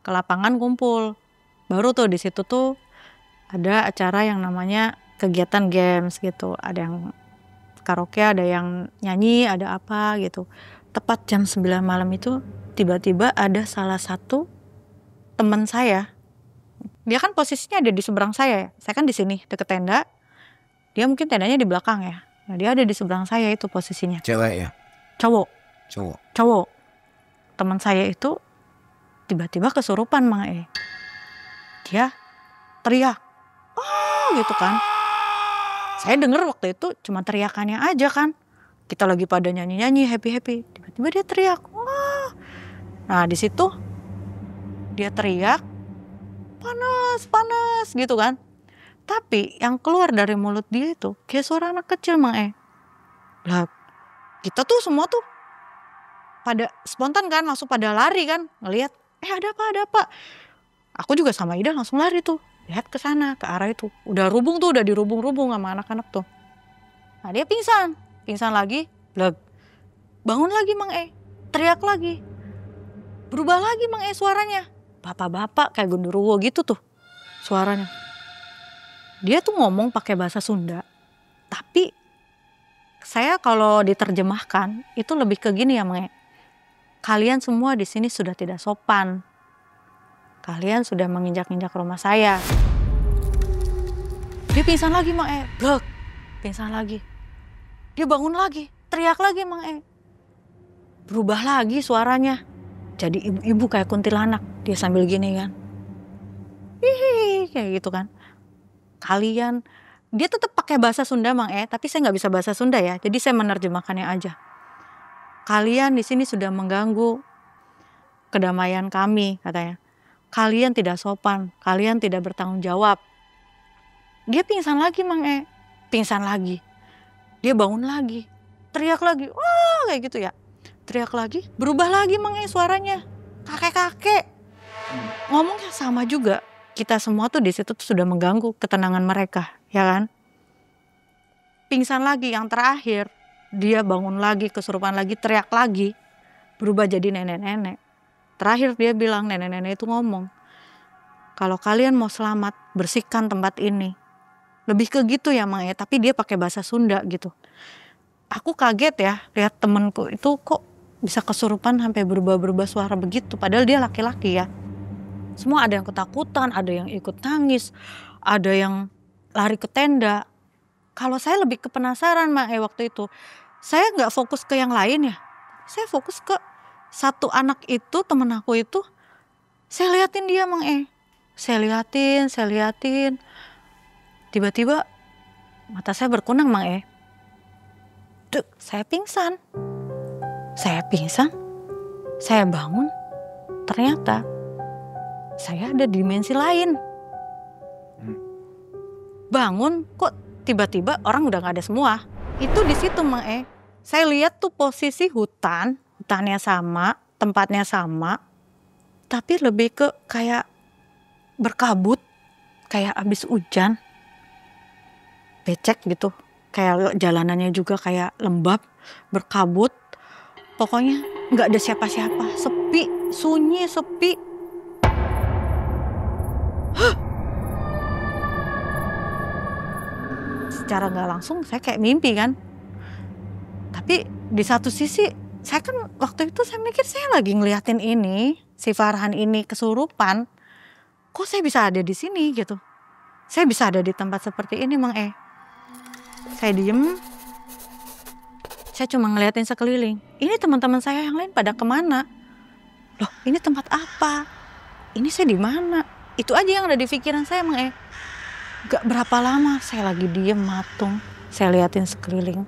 Ke lapangan kumpul. Baru tuh di situ tuh ada acara yang namanya kegiatan games gitu. Ada yang karaoke, ada yang nyanyi, ada apa gitu. Tepat jam 9 malam itu tiba-tiba ada salah satu teman saya. Dia kan posisinya ada di seberang saya ya. Saya kan di sini deket tenda. Dia mungkin tendanya di belakang ya. Nah, dia ada di seberang saya itu posisinya.
Cewek ya?
Cowok.
Cowok.
Teman saya itu tiba-tiba kesurupan Mang E. Dia teriak, oh gitu kan. Saya dengar waktu itu cuma teriakannya aja kan. Kita lagi pada nyanyi-nyanyi, happy-happy. Tiba-tiba dia teriak, wah. Nah di situ dia teriak, panas, panas gitu kan. Tapi yang keluar dari mulut dia itu kayak suara anak kecil Mang E. Lah kita tuh semua tuh pada spontan kan, langsung pada lari kan, ngelihat, ada apa? Aku juga sama Ida langsung lari tuh, lihat ke sana, ke arah itu. Udah rubung tuh, udah dirubung-rubung sama anak-anak tuh. Nah dia pingsan lagi, bleg. Bangun lagi Mang E, teriak lagi. Berubah lagi Mang E suaranya. Bapak-bapak kayak genderuwo gitu tuh suaranya. Dia tuh ngomong pakai bahasa Sunda, tapi saya kalau diterjemahkan itu lebih ke gini ya Mang E. Kalian semua di sini sudah tidak sopan. Kalian sudah menginjak-injak rumah saya. Dia pingsan lagi Mang E, blok. Pingsan lagi. Dia bangun lagi, teriak lagi Mang E. Berubah lagi suaranya. Jadi ibu-ibu kayak kuntilanak. Dia sambil gini kan. Hihi, kayak gitu kan. Kalian, dia tetap pakai bahasa Sunda Mang E, tapi saya nggak bisa bahasa Sunda ya. Jadi saya menerjemahkannya aja. Kalian di sini sudah mengganggu kedamaian kami, katanya. Kalian tidak sopan, kalian tidak bertanggung jawab. Dia pingsan lagi Mang E, pingsan lagi. Dia bangun lagi, teriak lagi, wah kayak gitu ya. Teriak lagi, berubah lagi Mang E suaranya, kakek-kakek. Ngomongnya sama juga. Kita semua tuh di situ tuh sudah mengganggu ketenangan mereka, ya kan? Pingsan lagi yang terakhir. Dia bangun lagi, kesurupan lagi, teriak lagi. Berubah jadi nenek-nenek. Terakhir dia bilang, nenek-nenek itu ngomong, kalau kalian mau selamat, bersihkan tempat ini. Lebih ke gitu ya Mang E, tapi dia pakai bahasa Sunda gitu. Aku kaget ya, lihat temenku itu kok bisa kesurupan sampai berubah-berubah suara begitu. Padahal dia laki-laki ya. Semua ada yang ketakutan, ada yang ikut nangis, ada yang lari ke tenda. Kalau saya lebih ke penasaran Mang E waktu itu. Saya nggak fokus ke yang lain ya. Saya fokus ke satu anak itu, temen aku itu. Saya liatin dia Mang E. Saya liatin. Tiba-tiba mata saya berkunang Mang E. Duh, saya pingsan. Saya bangun. Ternyata saya ada di dimensi lain. Bangun kok tiba-tiba orang udah gak ada semua. Itu di situ Mang E. Saya lihat tuh posisi hutannya sama, tempatnya sama, tapi lebih ke kayak berkabut, kayak abis hujan, becek gitu, kayak jalanannya juga kayak lembab, berkabut, pokoknya nggak ada siapa-siapa, sepi, sunyi, sepi. Secara nggak langsung saya kayak mimpi kan. Tapi di satu sisi saya kan waktu itu saya mikir saya lagi ngeliatin ini, si Farhan ini kesurupan. Kok saya bisa ada di sini gitu. Saya bisa ada di tempat seperti ini Mang E. Saya diem. Saya cuma ngeliatin sekeliling. Ini teman-teman saya yang lain pada kemana? Loh ini tempat apa? Ini saya di mana? Itu aja yang ada di pikiran saya Mang E. Gak berapa lama saya lagi diem matung. Saya liatin sekeliling.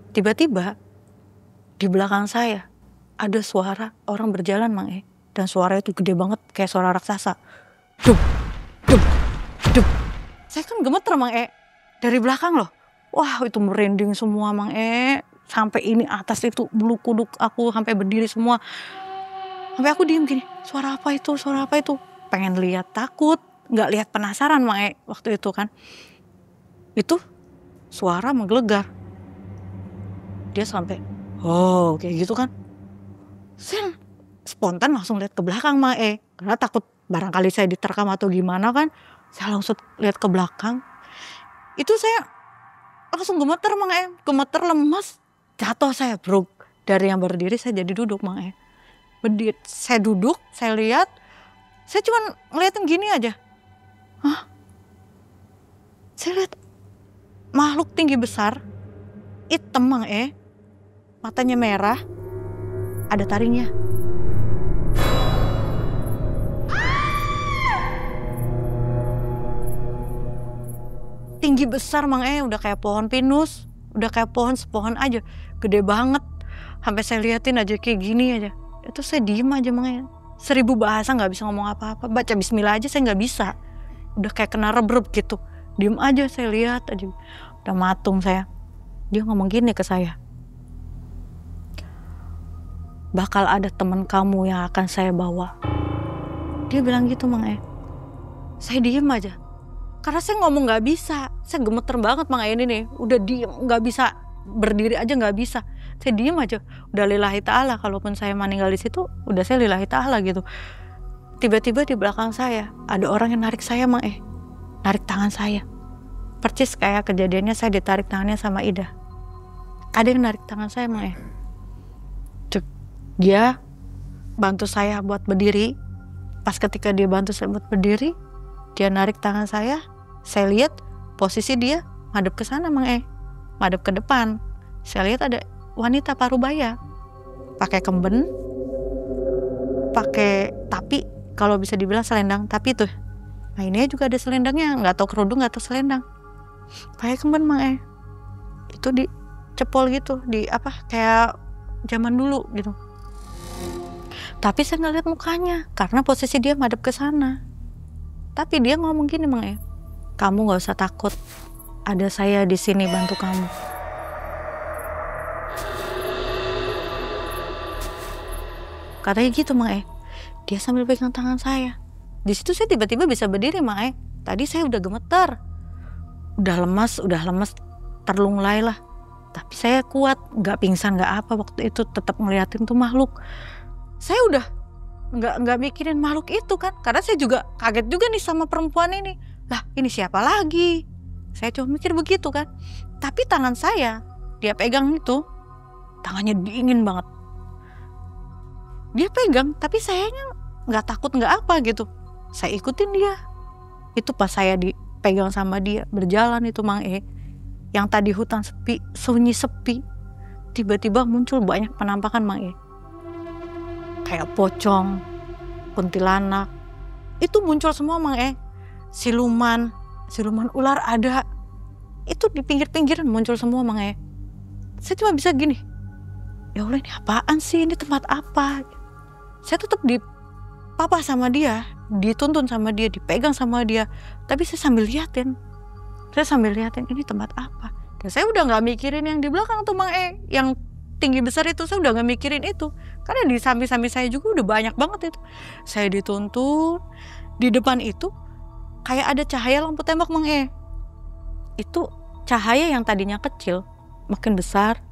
Tiba-tiba di belakang saya ada suara orang berjalan Mang E. Dan suara itu gede banget kayak suara raksasa. Dup, dup, dup. Saya kan gemeter Mang E. Dari belakang loh. Wah itu merinding semua Mang E. Sampai ini atas itu bulu kuduk aku sampai berdiri semua. Sampai aku diem gini. Suara apa itu? Suara apa itu? Pengen lihat takut. Gak lihat penasaran Mang E waktu itu kan. Itu suara menggelegar. Dia sampai, oh kayak gitu kan. Saya spontan langsung lihat ke belakang Mang E. Karena takut barangkali saya diterkam atau gimana kan. Saya langsung lihat ke belakang. Itu saya langsung gemeter Mang E. Gemeter lemas. Jatuh saya bro. Dari yang berdiri saya jadi duduk Mang E. Berdiri, saya duduk, saya lihat. Saya cuma ngeliatin gini aja. Hah? Saya lihat makhluk tinggi besar. Hitam Mang matanya merah, ada taringnya. Tinggi besar Mang udah kayak pohon pinus, udah kayak pohon sepohon aja, gede banget. Sampai saya liatin aja kayak gini aja. Itu saya diem aja Mang 1000 bahasa nggak bisa ngomong apa-apa. Baca bismillah aja saya nggak bisa. Udah kayak kena rebreb gitu. Diem aja saya lihat aja. Udah matung saya. Dia ngomong gini ke saya. Bakal ada teman kamu yang akan saya bawa. Dia bilang gitu Mang Saya diem aja. Karena saya ngomong nggak bisa. Saya gemeter banget Mang ini nih. Udah diem nggak bisa. Berdiri aja nggak bisa. Saya diem aja. Udah lillahi ta'ala. Kalaupun saya meninggal di situ, udah saya lillahi ta'ala gitu. Tiba-tiba di belakang saya ada orang yang narik saya Mang narik tangan saya. Percis kayak kejadiannya saya ditarik tangannya sama Ida. Ada yang narik tangan saya Mang Dia bantu saya buat berdiri. Pas ketika dia bantu saya buat berdiri, dia narik tangan saya. Saya lihat posisi dia madep ke sana Mang madep ke depan. Saya lihat ada wanita parubaya, pakai kemben, pakai tapi kalau bisa dibilang selendang tapi tuh. Nah ini juga ada selendangnya, nggak tahu kerudung nggak tahu selendang. Pakai kemben Mang itu dicepol gitu, di apa kayak zaman dulu gitu. Tapi saya nggak lihat mukanya karena posisi dia madep ke sana. Tapi dia ngomong gini Mang kamu nggak usah takut, ada saya di sini bantu kamu. Katanya gitu Mang Dia sambil pegang tangan saya. Di situ saya tiba-tiba bisa berdiri Mang Tadi saya udah gemeter, udah lemas, terlunglai lah. Tapi saya kuat, nggak pingsan, nggak apa. Waktu itu tetap ngeliatin tuh makhluk. Saya udah nggak mikirin makhluk itu kan, karena saya juga kaget juga nih sama perempuan ini. Lah ini siapa lagi? Saya cuma mikir begitu kan. Tapi tangan saya, dia pegang itu, tangannya dingin banget. Dia pegang, tapi sayanya nggak takut nggak apa gitu. Saya ikutin dia. Itu pas saya dipegang sama dia, berjalan itu Mang yang tadi hutan sepi, sunyi sepi, tiba-tiba muncul banyak penampakan Mang kayak pocong, kuntilanak, itu muncul semua Mang siluman ular ada, itu di pinggir-pinggiran muncul semua Mang Saya cuma bisa gini, ya Allah ini apaan sih, ini tempat apa? Saya tetap dipapa sama dia, dituntun sama dia, dipegang sama dia, tapi saya sambil liatin ini tempat apa. Dan saya udah nggak mikirin yang di belakang tuh Mang yang tinggi besar itu, saya udah gak mikirin itu karena di samping-samping saya juga udah banyak banget itu. Saya dituntun, di depan itu kayak ada cahaya lampu tembak Mang itu cahaya yang tadinya kecil makin besar,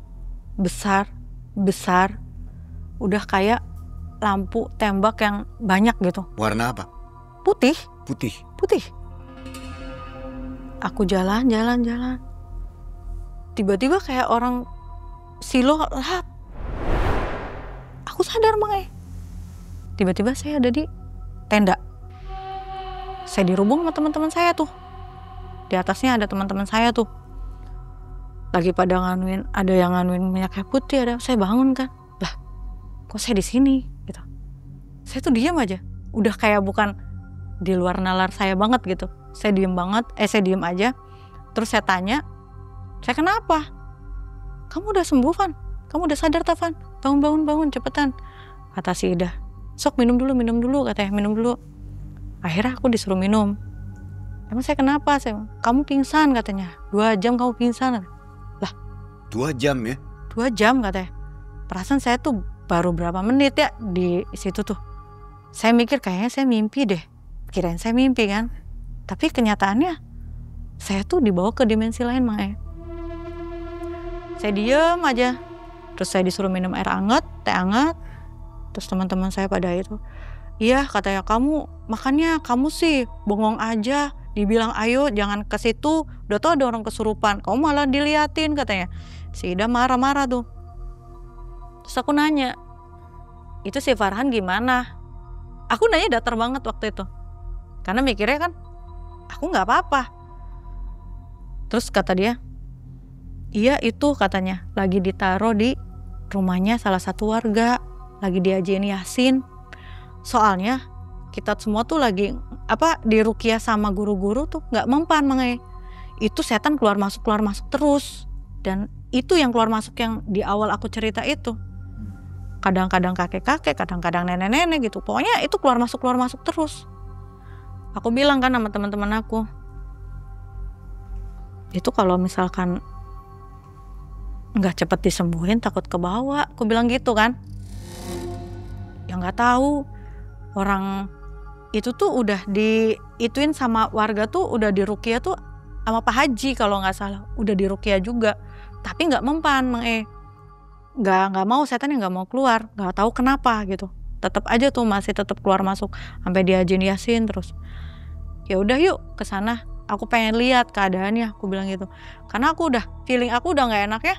udah kayak lampu tembak yang banyak gitu.
Warna apa?
Putih. Aku jalan, tiba-tiba kayak orang silo lap. Aku sadar Mang tiba-tiba saya ada di tenda. Saya dirubung sama teman-teman saya tuh. Di atasnya ada teman-teman saya tuh. Lagi pada nganuin, ada yang nganuin minyak kayu putih, ada. Saya bangun kan. Lah, kok saya di sini gitu. Saya tuh diam aja. Udah kayak bukan di luar nalar saya banget gitu. Saya diem aja. Terus saya tanya, "Saya kenapa?" "Kamu udah sembuh Van, kamu udah sadar Tavan, bangun cepetan," kata si Ida. "Sok minum dulu katanya, minum dulu." Akhirnya aku disuruh minum. "Emang saya kenapa?" "Kamu pingsan," katanya, 2 jam kamu pingsan." Lah
2 jam ya?
2 jam katanya. Perasaan saya tuh baru berapa menit ya di situ tuh. Saya mikir kayaknya saya mimpi deh, kirain saya mimpi kan. Tapi kenyataannya saya tuh dibawa ke dimensi lain Mang Saya diem aja. Terus saya disuruh minum air hangat, teh hangat. Terus teman-teman saya pada itu, "Iya," katanya, "makanya kamu sih bengong aja. Dibilang ayo jangan ke situ, udah tau ada orang kesurupan. Kamu malah diliatin," katanya. Si Ida marah-marah tuh. Terus aku nanya, "Itu si Farhan gimana?" Aku nanya datar banget waktu itu. Karena mikirnya kan, aku gak apa-apa. Terus kata dia, Iya itu katanya lagi ditaruh di rumahnya salah satu warga, lagi diajain Yasin. Soalnya kita semua tuh lagi diruqyah sama guru-guru tuh nggak mempan Mang. Itu setan keluar masuk terus. Dan itu yang keluar masuk yang di awal aku cerita itu. Kadang-kadang kakek-kakek, kadang-kadang nenek-nenek gitu. Pokoknya itu keluar masuk terus. Aku bilang kan sama teman-teman aku, itu kalau misalkan nggak cepet disembuhin takut kebawa. Aku bilang gitu kan. Ya nggak tahu, orang itu tuh udah diituin sama warga tuh, udah diruqyah tuh sama Pak Haji kalau nggak salah, udah diruqyah juga, tapi nggak mempan Mang. Nggak mau, setannya nggak mau keluar, nggak tahu kenapa gitu. Tetap aja tuh masih tetap keluar masuk sampai diajain Yasin terus. Ya udah yuk ke sana, aku pengen lihat keadaannya, aku bilang gitu. Karena feeling aku udah nggak enak ya.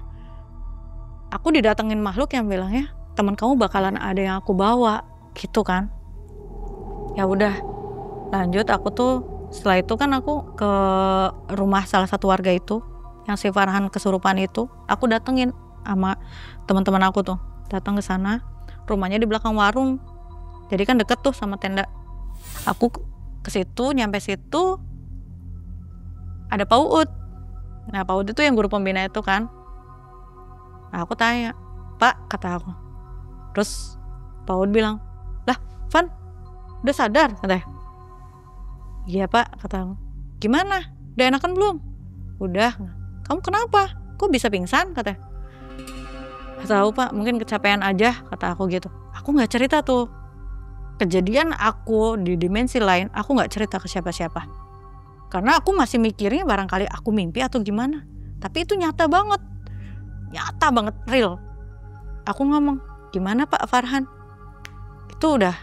Aku didatengin makhluk yang bilangnya teman kamu bakalan ada yang aku bawa gitu kan. Ya udah lanjut, aku tuh setelah itu kan aku ke rumah salah satu warga itu yang si Farhan kesurupan itu. Aku datengin sama teman-teman aku tuh, datang ke sana. Rumahnya di belakang warung, jadi kan deket tuh sama tenda. Aku ke situ, nyampe situ ada Pak Uud. Nah Pak Uud itu yang guru pembina itu kan. Nah aku tanya, Pak, kata aku. Terus Pak Uud bilang, lah Van, udah sadar? Katanya. Iya Pak, kata aku. Gimana? Udah enakan belum? Udah. Kamu kenapa? Kok bisa pingsan? Katanya. Gak tahu Pak, mungkin kecapean aja, kata aku gitu. Aku gak cerita tuh kejadian aku di dimensi lain, aku gak cerita ke siapa-siapa. Karena aku masih mikirnya barangkali aku mimpi atau gimana. Tapi itu nyata banget real. Aku ngomong, gimana Pak Farhan? Itu udah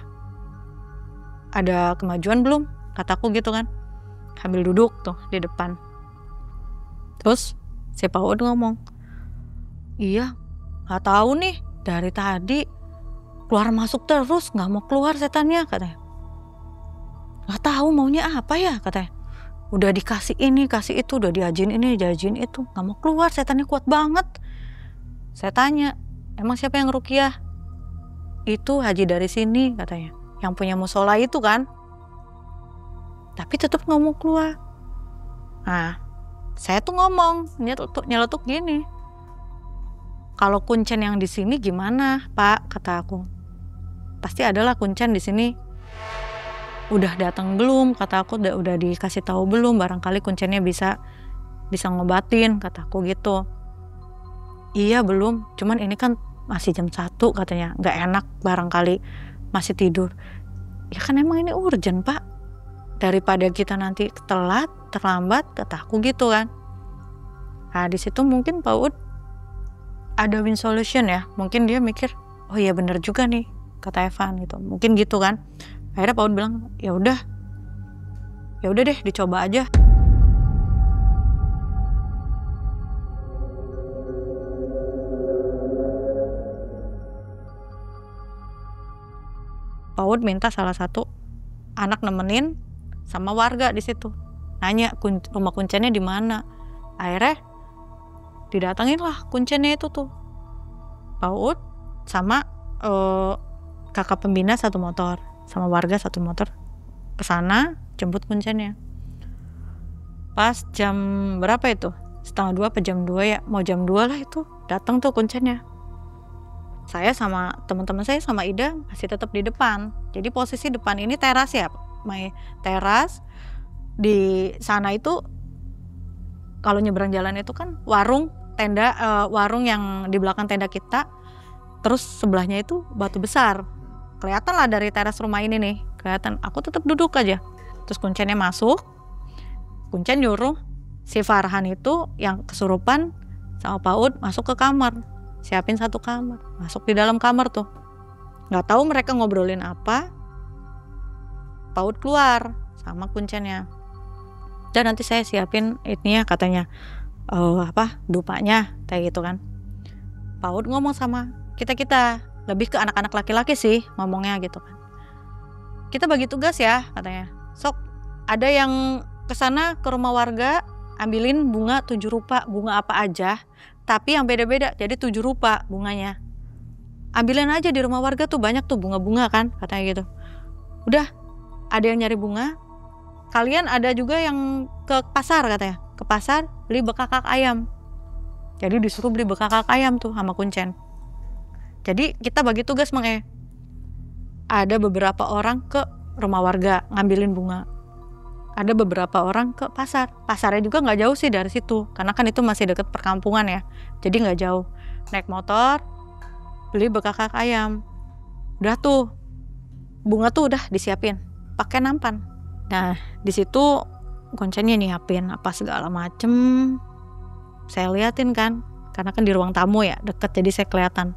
ada kemajuan belum? Kataku gitu kan. Sambil duduk tuh di depan. Terus si Pak Uud ngomong, iya gak tahu nih, dari tadi keluar masuk terus, gak mau keluar setannya, katanya. Gak tahu maunya apa ya, katanya. Udah dikasih ini, kasih itu, udah diajain ini, diajain itu, gak mau keluar, setannya kuat banget. Saya tanya, emang siapa yang ruqyah? Itu Haji dari sini, katanya, yang punya musola itu kan. Tapi tetap gak mau keluar. Nah, saya tuh ngomong, nyeletuk gini, kalau kuncen yang di sini gimana Pak, kata aku. Pasti adalah kuncen di sini. Udah datang belum, kata aku, udah dikasih tahu belum, barangkali kuncennya bisa ngobatin, kata aku gitu. Iya belum, cuman ini kan masih jam 1 katanya, nggak enak barangkali masih tidur. Ya kan emang ini urgent Pak, daripada kita nanti telat, terlambat, kata aku gitu kan. Nah di situ mungkin Pak Uud ada win solution ya, mungkin dia mikir, oh iya bener juga nih kata Evan gitu, mungkin gitu kan. Akhirnya Pak Uud bilang, ya udah deh dicoba aja. Pak Uud minta salah satu anak nemenin sama warga di situ, nanya rumah kuncennya di mana. Akhirnya didatengin lah kuncennya itu tuh. Pak Uud sama kakak pembina satu motor, sama warga satu motor ke sana jemput kuncennya. Pas jam berapa itu? 1:30 apa jam 2 ya? Mau jam 2 lah itu datang tuh kuncennya. Saya sama teman-teman saya sama Ida masih tetap di depan. Jadi posisi depan ini teras ya, teras. Di sana itu kalau nyebrang jalan itu kan warung tenda, warung yang di belakang tenda kita. Terus sebelahnya itu batu besar. Kelihatan lah dari teras rumah ini nih, kelihatan. Aku tetap duduk aja. Terus kuncennya masuk. Kuncen nyuruh si Farhan itu yang kesurupan sama Pak Uud masuk ke kamar. Siapin satu kamar, masuk di dalam kamar tuh. Nggak tahu mereka ngobrolin apa. Pak Uud keluar sama kuncennya. Dan nanti saya siapin ininya katanya, dupanya kayak gitu kan. Pak Uud ngomong sama kita lebih ke anak-anak laki-laki sih ngomongnya gitu kan. Kita bagi tugas ya katanya. Sok ada yang kesana ke rumah warga, ambilin bunga 7 rupa, bunga apa aja, tapi yang beda-beda, jadi 7 rupa bunganya. Ambilin aja di rumah warga tuh banyak tuh bunga-bunga kan, katanya gitu. Udah, ada yang nyari bunga, kalian ada juga yang ke pasar katanya, ke pasar beli bekakak ayam. Jadi disuruh beli bekakak ayam tuh sama Kuncen. Jadi kita bagi tugas Mang E. Ada beberapa orang ke rumah warga ngambilin bunga. Ada beberapa orang ke pasar. Pasarnya juga nggak jauh sih dari situ, karena kan itu masih deket perkampungan ya. Jadi nggak jauh. Naik motor, beli bekakak ayam. Udah tuh, bunga tuh udah disiapin, pakai nampan. Nah di situ Kuncennya nyiapin apa segala macem. Saya liatin kan, karena kan di ruang tamu ya, deket, jadi saya kelihatan.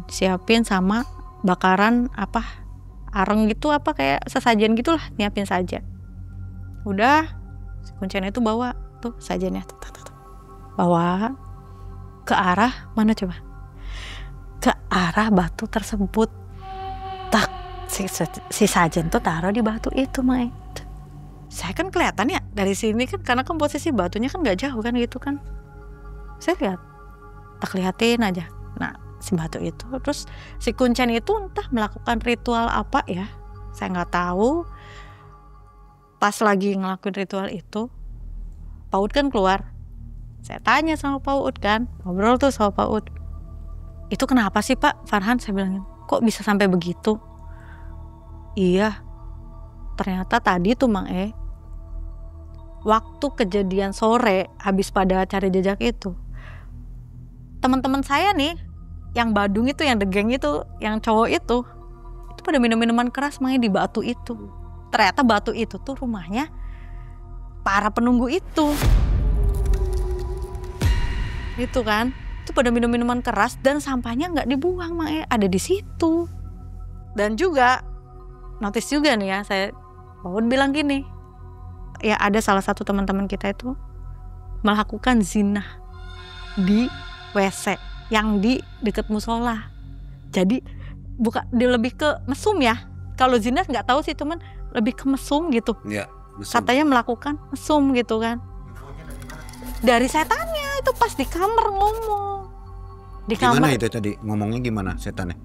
Siapin sama bakaran apa areng gitu, apa kayak sesajen gitulah, nyiapin saja. Udah, si Kuncen itu bawa tuh sajennya, bawa ke arah mana coba? Ke arah batu tersebut. Tak, si sajen tuh taruh di batu itu, Mai. Saya kan kelihatan ya dari sini kan, karena kan posisi batunya kan nggak jauh kan gitu kan. Saya lihat, tak liatin aja. Nah, si batu itu, terus si Kuncen itu entah melakukan ritual apa ya, saya nggak tahu. Pas lagi ngelakuin ritual itu, Pak Ud kan keluar. Saya tanya sama Pak Ud kan, ngobrol tuh sama Pak Ud. Itu kenapa sih Pak Farhan? Saya bilang, kok bisa sampai begitu? Iya, ternyata tadi tuh Mang E, waktu kejadian sore habis pada cari jejak itu, teman-teman saya nih, yang Badung itu, yang degeng itu, yang cowok itu pada minum-minuman keras Mang E di batu itu. Ternyata batu itu tuh rumahnya para penunggu itu. Gitu kan. Itu pada minum-minuman keras dan sampahnya nggak dibuang Mang E, ada di situ. Dan juga notice juga nih ya, saya mau bilang gini. Ya ada salah satu teman-teman kita itu melakukan zina di WC yang di dekat musola. Jadi dia lebih ke mesum ya. Kalau zina nggak tahu sih, cuman lebih ke mesum gitu.
Ya, mesum.
Katanya melakukan mesum gitu kan. Dari setannya itu pas di kamar ngomong. Di
gimana
kamar.
itu tadi ngomongnya gimana setannya?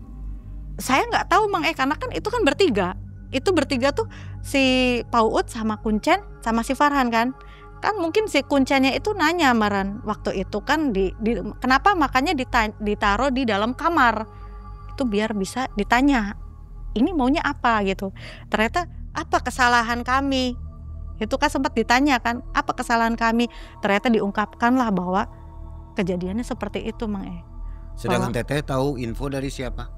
Saya nggak tahu Mang E, karena kan itu kan bertiga. Itu bertiga tuh si Pauud sama Kuncen sama si Farhan kan. Kan mungkin si Kuncennya itu nanya Maran waktu itu kan kenapa makanya ditaruh di dalam kamar. Itu biar bisa ditanya. Ini maunya apa gitu. Ternyata apa kesalahan kami? Itu kan sempat ditanya kan, apa kesalahan kami? Ternyata diungkapkanlah bahwa kejadiannya seperti itu Mang E.
Sedangkan Teteh tahu info dari siapa?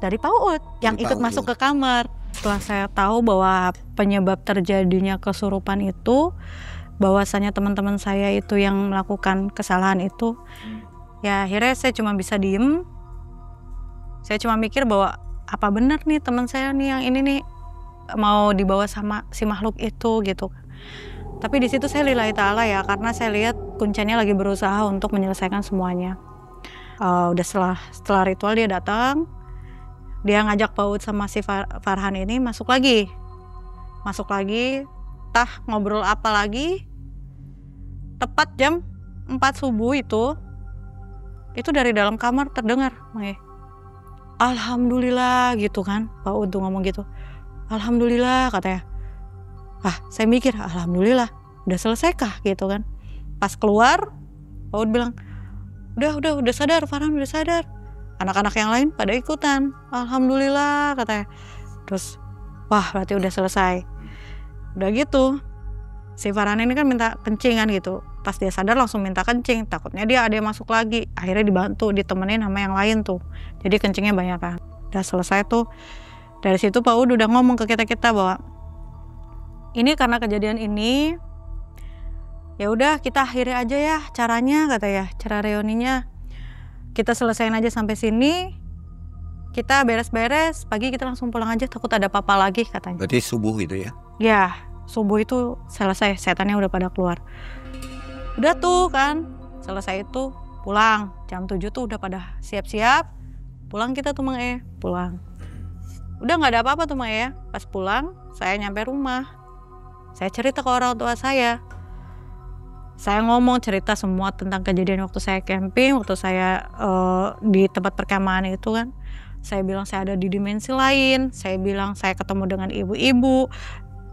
Dari Pauud yang ikut masuk ke kamar. Setelah saya tahu bahwa penyebab terjadinya kesurupan itu, bahwasanya teman-teman saya itu yang melakukan kesalahan itu, ya akhirnya saya cuma bisa diem. Saya cuma mikir bahwa apa benar nih teman saya nih yang ini nih mau dibawa sama si makhluk itu gitu. Tapi di situ saya lillahi ta'ala ya, karena saya lihat Kuncennya lagi berusaha untuk menyelesaikan semuanya. Udah setelah ritual dia datang, dia ngajak Pauud sama si Farhan ini masuk lagi, tah ngobrol apa lagi. Tepat jam 4 subuh itu dari dalam kamar terdengar, Alhamdulillah gitu kan, Pauud tuh ngomong gitu. Alhamdulillah katanya. Saya mikir alhamdulillah udah selesai kah gitu kan. Pas keluar Pauud bilang udah sadar, Farhan udah sadar. Anak-anak yang lain pada ikutan, alhamdulillah katanya. Terus wah berarti udah selesai. Udah gitu si Farhan ini kan minta kencing kan gitu. Pas dia sadar langsung minta kencing, takutnya dia ada yang masuk lagi. Akhirnya dibantu, ditemenin sama yang lain tuh. Jadi kencingnya banyak kan. Udah selesai tuh. Dari situ Pauud udah ngomong ke kita bahwa ini karena kejadian ini, ya udah kita akhiri aja ya caranya, kata ya, cara reuninya. Kita selesaiin aja sampai sini. Kita beres-beres, pagi kita langsung pulang aja, takut ada apa-apa lagi katanya.
Berarti subuh itu ya?
Ya, subuh itu selesai, setannya udah pada keluar. Udah tuh kan, selesai itu pulang. Jam 7 tuh udah pada siap-siap. Pulang kita tuh Mang E, pulang. Udah gak ada apa-apa tuh Mang E ya. Pas pulang, saya nyampe rumah. Saya cerita ke orang tua saya. Saya ngomong cerita semua tentang kejadian waktu saya camping, waktu saya di tempat perkemahan itu kan. Saya bilang saya ada di dimensi lain, saya bilang saya ketemu dengan ibu-ibu,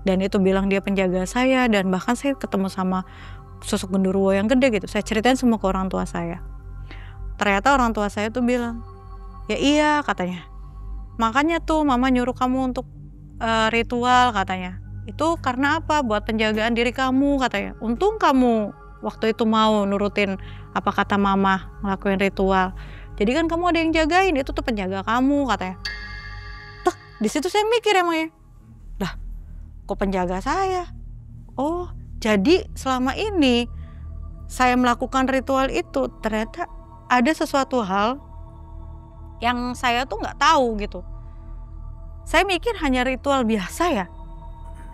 dan itu bilang dia penjaga saya, dan bahkan saya ketemu sama sosok genderuwo yang gede gitu. Saya ceritain semua ke orang tua saya. Ternyata orang tua saya tuh bilang, ya iya katanya, makanya tuh mama nyuruh kamu untuk ritual katanya. Itu karena apa? Buat penjagaan diri kamu katanya. Untung kamu waktu itu mau nurutin apa kata mama, ngelakuin ritual. Jadi kan kamu ada yang jagain, itu tuh penjaga kamu katanya. Tuh, di situ saya mikir emangnya, lah, kok penjaga saya? Oh, jadi selama ini saya melakukan ritual itu ternyata ada sesuatu hal yang saya tuh nggak tahu gitu. Saya mikir hanya ritual biasa ya.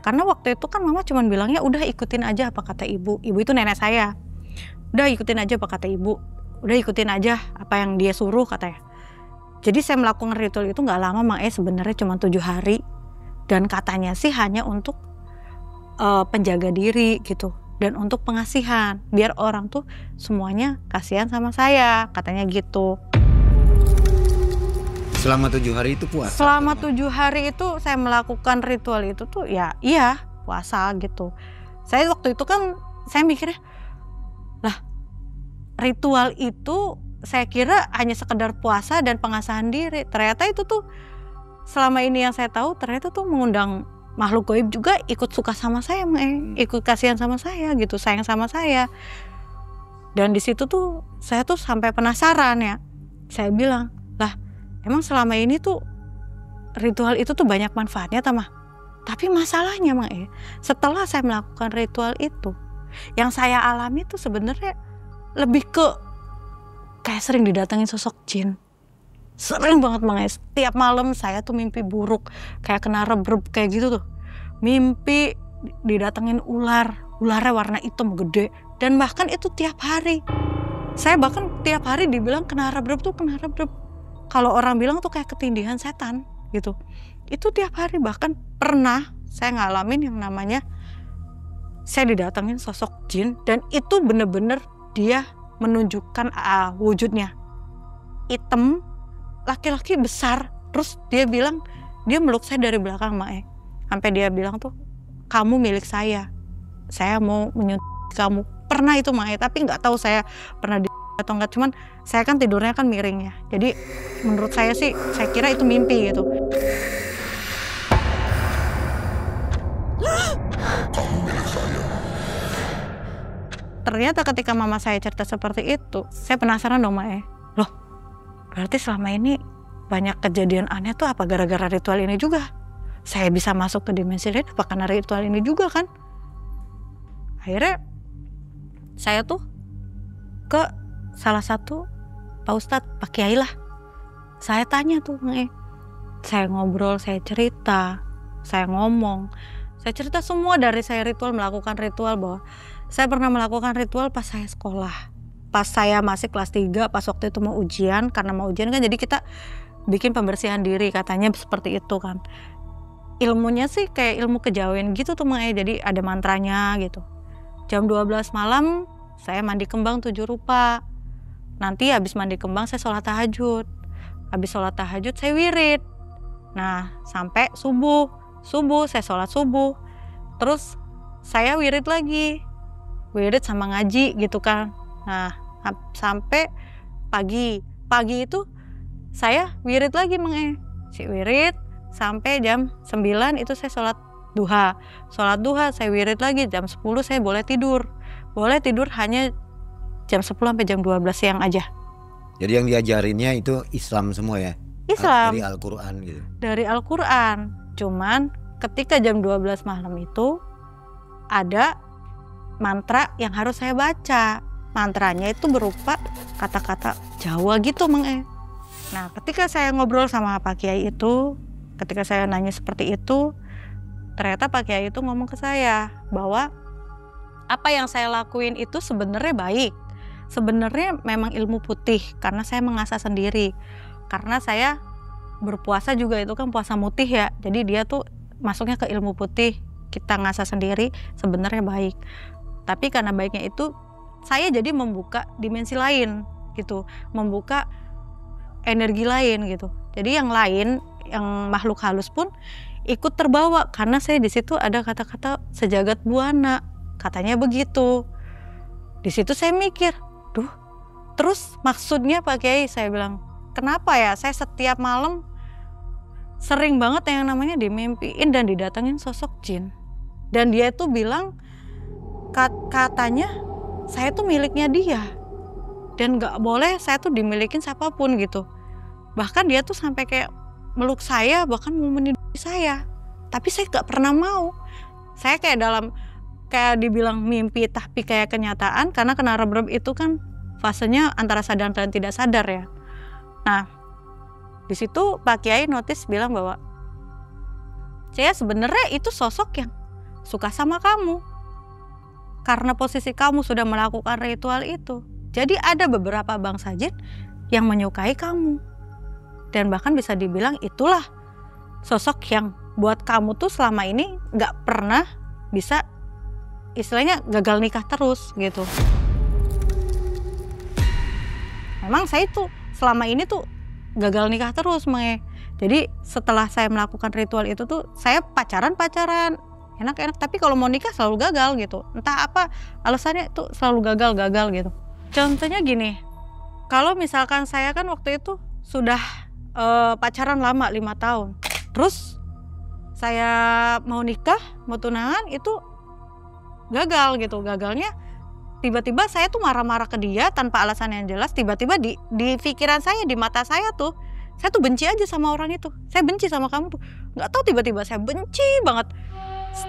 Karena waktu itu kan mama cuma bilangnya udah ikutin aja apa kata ibu. Ibu itu nenek saya. Udah ikutin aja apa kata ibu. Udah ikutin aja apa yang dia suruh katanya. Jadi saya melakukan ritual itu nggak lama Mang sebenarnya cuma 7 hari. Dan katanya sih hanya untuk penjaga diri gitu. Dan untuk pengasihan. Biar orang tuh semuanya kasihan sama saya. Katanya gitu.
Selama 7 hari itu puasa?
Selama 7 hari itu saya melakukan ritual itu tuh ya iya puasa gitu. Saya waktu itu kan saya mikirnya, lah ritual itu saya kira hanya sekedar puasa dan pengasahan diri. Ternyata itu tuh selama ini yang saya tahu ternyata tuh mengundang makhluk gaib juga ikut suka sama saya, ikut kasihan sama saya gitu, sayang sama saya. Dan di situ tuh saya tuh sampai penasaran ya. Saya bilang, lah emang selama ini tuh ritual itu tuh banyak manfaatnya Tamah. Tapi masalahnya setelah saya melakukan ritual itu, yang saya alami tuh sebenarnya lebih ke kayak sering didatengin sosok jin. Sering banget setiap malam saya tuh mimpi buruk, kayak kena rebreb kayak gitu tuh. Mimpi didatengin ular, ularnya warna hitam gede, dan bahkan itu tiap hari. Saya bahkan tiap hari dibilang kena rebreb tuh kena rebreb. Kalau orang bilang tuh kayak ketindihan setan gitu. Itu tiap hari, bahkan pernah saya ngalamin yang namanya saya didatengin sosok jin, dan itu bener-bener dia menunjukkan wujudnya hitam, laki-laki besar, terus dia bilang dia meluk saya dari belakang sampai dia bilang tuh kamu milik saya mau menyentuh kamu. Pernah itu tapi nggak tahu saya pernah atau enggak, cuman saya kan tidurnya kan miring ya, jadi menurut saya sih saya kira itu mimpi gitu.
Kamu milik saya.
Ternyata ketika mama saya cerita seperti itu, saya penasaran dong loh berarti selama ini banyak kejadian aneh tuh apa gara-gara ritual ini juga? Saya bisa masuk ke dimensi lain apa karena ritual ini juga kan? Akhirnya saya tuh ke salah satu Pak Ustadz, Pak Kiai lah. Saya tanya tuh saya ngobrol, saya cerita, saya ngomong, saya cerita semua dari saya ritual, melakukan ritual, bahwa saya pernah melakukan ritual pas saya sekolah. Pas saya masih kelas 3, pas waktu itu mau ujian, karena mau ujian kan jadi kita bikin pembersihan diri, katanya seperti itu kan. Ilmunya sih kayak ilmu kejawen gitu tuh jadi ada mantranya gitu. Jam 12 malam saya mandi kembang 7 rupa. Nanti habis mandi kembang saya sholat tahajud. Habis sholat tahajud saya wirid. Nah sampai subuh saya sholat subuh. Terus saya wirid lagi. Wirid sama ngaji gitu kan. Nah sampai pagi itu saya wirid lagi si wirid sampai jam 9 itu saya sholat duha. Sholat duha saya wirid lagi, jam 10 saya boleh tidur hanya jam 10 sampai jam 12 siang aja.
Jadi yang diajarinnya itu Islam semua ya?
Islam.
Dari Al-Quran gitu?
Dari Al-Quran. Cuman ketika jam 12 malam itu ada mantra yang harus saya baca. Mantranya itu berupa kata-kata Jawa gitu Nah ketika saya ngobrol sama Pak Kiai itu, ketika saya nanya seperti itu, ternyata Pak Kiai itu ngomong ke saya bahwa apa yang saya lakuin itu sebenarnya baik. Sebenarnya memang ilmu putih karena saya mengasah sendiri. Karena saya berpuasa juga itu kan puasa mutih ya. Jadi dia tuh masuknya ke ilmu putih, kita ngasah sendiri sebenarnya baik. Tapi karena baiknya itu saya jadi membuka dimensi lain gitu, membuka energi lain gitu. Jadi yang lain, yang makhluk halus pun ikut terbawa karena saya di situ ada kata-kata sejagat buana, katanya begitu. Di situ saya mikir, duh, terus maksudnya Pak Kiai, saya bilang, kenapa ya saya setiap malam sering banget yang namanya dimimpiin dan didatengin sosok jin. Dan dia itu bilang katanya saya tuh miliknya dia dan nggak boleh saya tuh dimilikin siapapun gitu. Bahkan dia tuh sampai kayak meluk saya, bahkan mau menipu saya, tapi saya nggak pernah mau. Saya kayak dibilang mimpi tapi kayak kenyataan, karena kena rebrem itu kan fasenya antara sadar dan tidak sadar ya. Nah, di situ Pak Kiai notice bilang bahwa saya sebenarnya itu sosok yang suka sama kamu karena posisi kamu sudah melakukan ritual itu. Jadi ada beberapa bangsa jin yang menyukai kamu, dan bahkan bisa dibilang itulah sosok yang buat kamu tuh selama ini nggak pernah bisa, istilahnya gagal nikah terus gitu. Memang saya tuh selama ini tuh gagal nikah terus, Mae. Jadi setelah saya melakukan ritual itu tuh saya pacaran enak-enak, tapi kalau mau nikah selalu gagal gitu. Entah apa alasannya itu selalu gagal gitu. Contohnya gini, kalau misalkan saya kan waktu itu sudah pacaran lama 5 tahun, terus saya mau nikah, mau tunangan itu gagal gitu. Gagalnya tiba-tiba saya tuh marah-marah ke dia tanpa alasan yang jelas. Tiba-tiba di pikiran saya, di mata saya tuh benci aja sama orang itu. Saya benci sama kamu tuh, nggak tahu tiba-tiba saya benci banget.